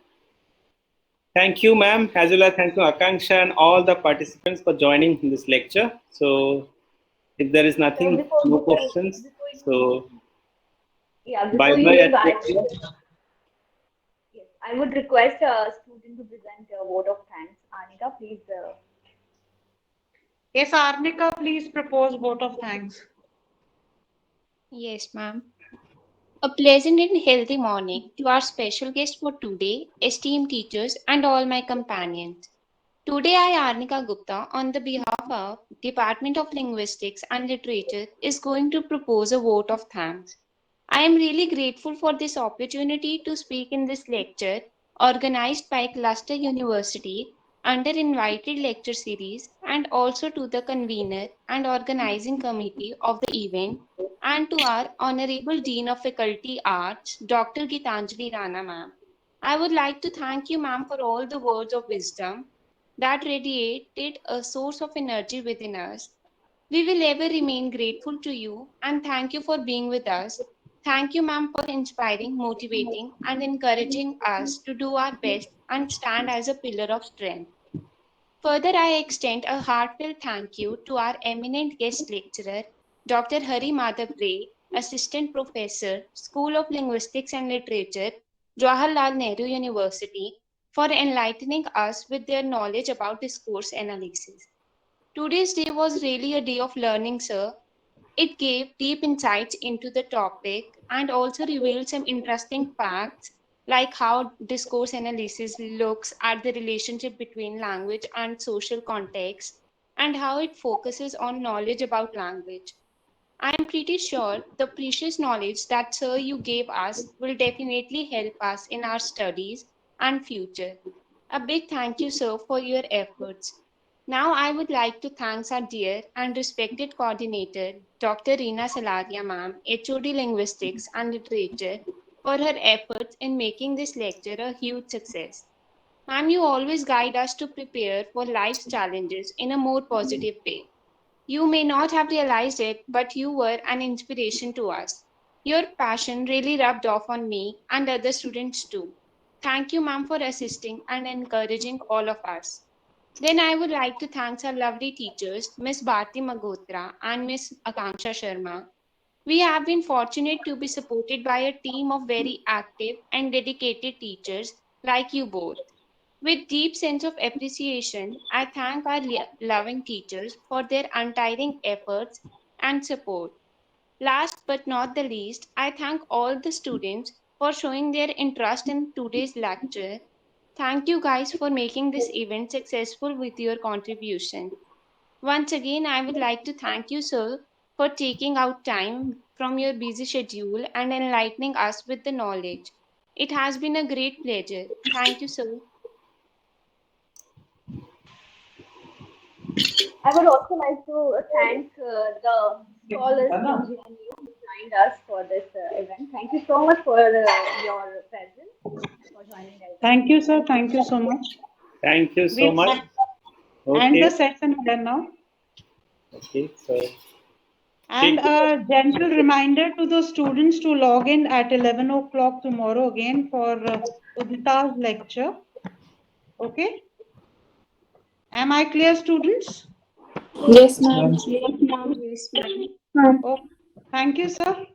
Thank you, ma'am, as well as thank you, Akanksha, and all the participants for joining in this lecture. So if there is nothing, no questions, so bye Before you bye. leave, I would request a student to present a vote of thanks. Anika, please. Yes, Arnika, please propose vote of thanks. Yes, ma'am. A pleasant and healthy morning to our special guest for today, esteemed teachers, and all my companions. Today, I, Arnika Gupta, on the behalf of Department of Linguistics and Literature, is going to propose a vote of thanks. I am really grateful for this opportunity to speak in this lecture organized by Cluster University under invited lecture series, and also to the convener and organizing committee of the event, and to our Honorable Dean of Faculty Arts, Dr. Geetanjali Rana ma'am. I would like to thank you ma'am for all the words of wisdom that radiated a source of energy within us. We will ever remain grateful to you and thank you for being with us. Thank you, ma'am, for inspiring, motivating, and encouraging us to do our best and stand as a pillar of strength. Further, I extend a heartfelt thank you to our eminent guest lecturer, Dr. Hari Madhab Ray, Assistant Professor, School of Linguistics and Literature, Jawaharlal Nehru University, for enlightening us with their knowledge about discourse analysis. Today's day was really a day of learning, sir. It gave deep insights into the topic and also revealed some interesting facts like how discourse analysis looks at the relationship between language and social context and how it focuses on knowledge about language. I am pretty sure the precious knowledge that sir you gave us will definitely help us in our studies and future. A big thank you sir for your efforts. Now I would like to thank our dear and respected coordinator, Dr. Reena Salaria ma'am, HOD Linguistics and Literature, for her efforts in making this lecture a huge success. Ma'am, you always guide us to prepare for life's challenges in a more positive way. You may not have realized it, but you were an inspiration to us. Your passion really rubbed off on me and other students too. Thank you, ma'am, for assisting and encouraging all of us. Then I would like to thank our lovely teachers, Miss Bharti Magotra and Miss Akanksha Sharma. We have been fortunate to be supported by a team of very active and dedicated teachers like you both. With deep sense of appreciation, I thank our loving teachers for their untiring efforts and support. Last but not the least, I thank all the students for showing their interest in today's lecture. Thank you guys for making this event successful with your contribution. Once again, I would like to thank you, sir, for taking out time from your busy schedule and enlightening us with the knowledge. It has been a great pleasure. Thank you, sir. I would also like to thank the scholars from GNU who joined us for this event. Thank you so much for your presence and for joining us. Thank you, sir. Thank you so much. Thank you so We'll much. end the Okay. session here now. Okay. So And take care. a gentle reminder to the students to log in at 11 o'clock tomorrow again for Udita's lecture. Okay? Am I clear, students? Yes, ma'am. Yes, ma'am. Oh, thank you, sir.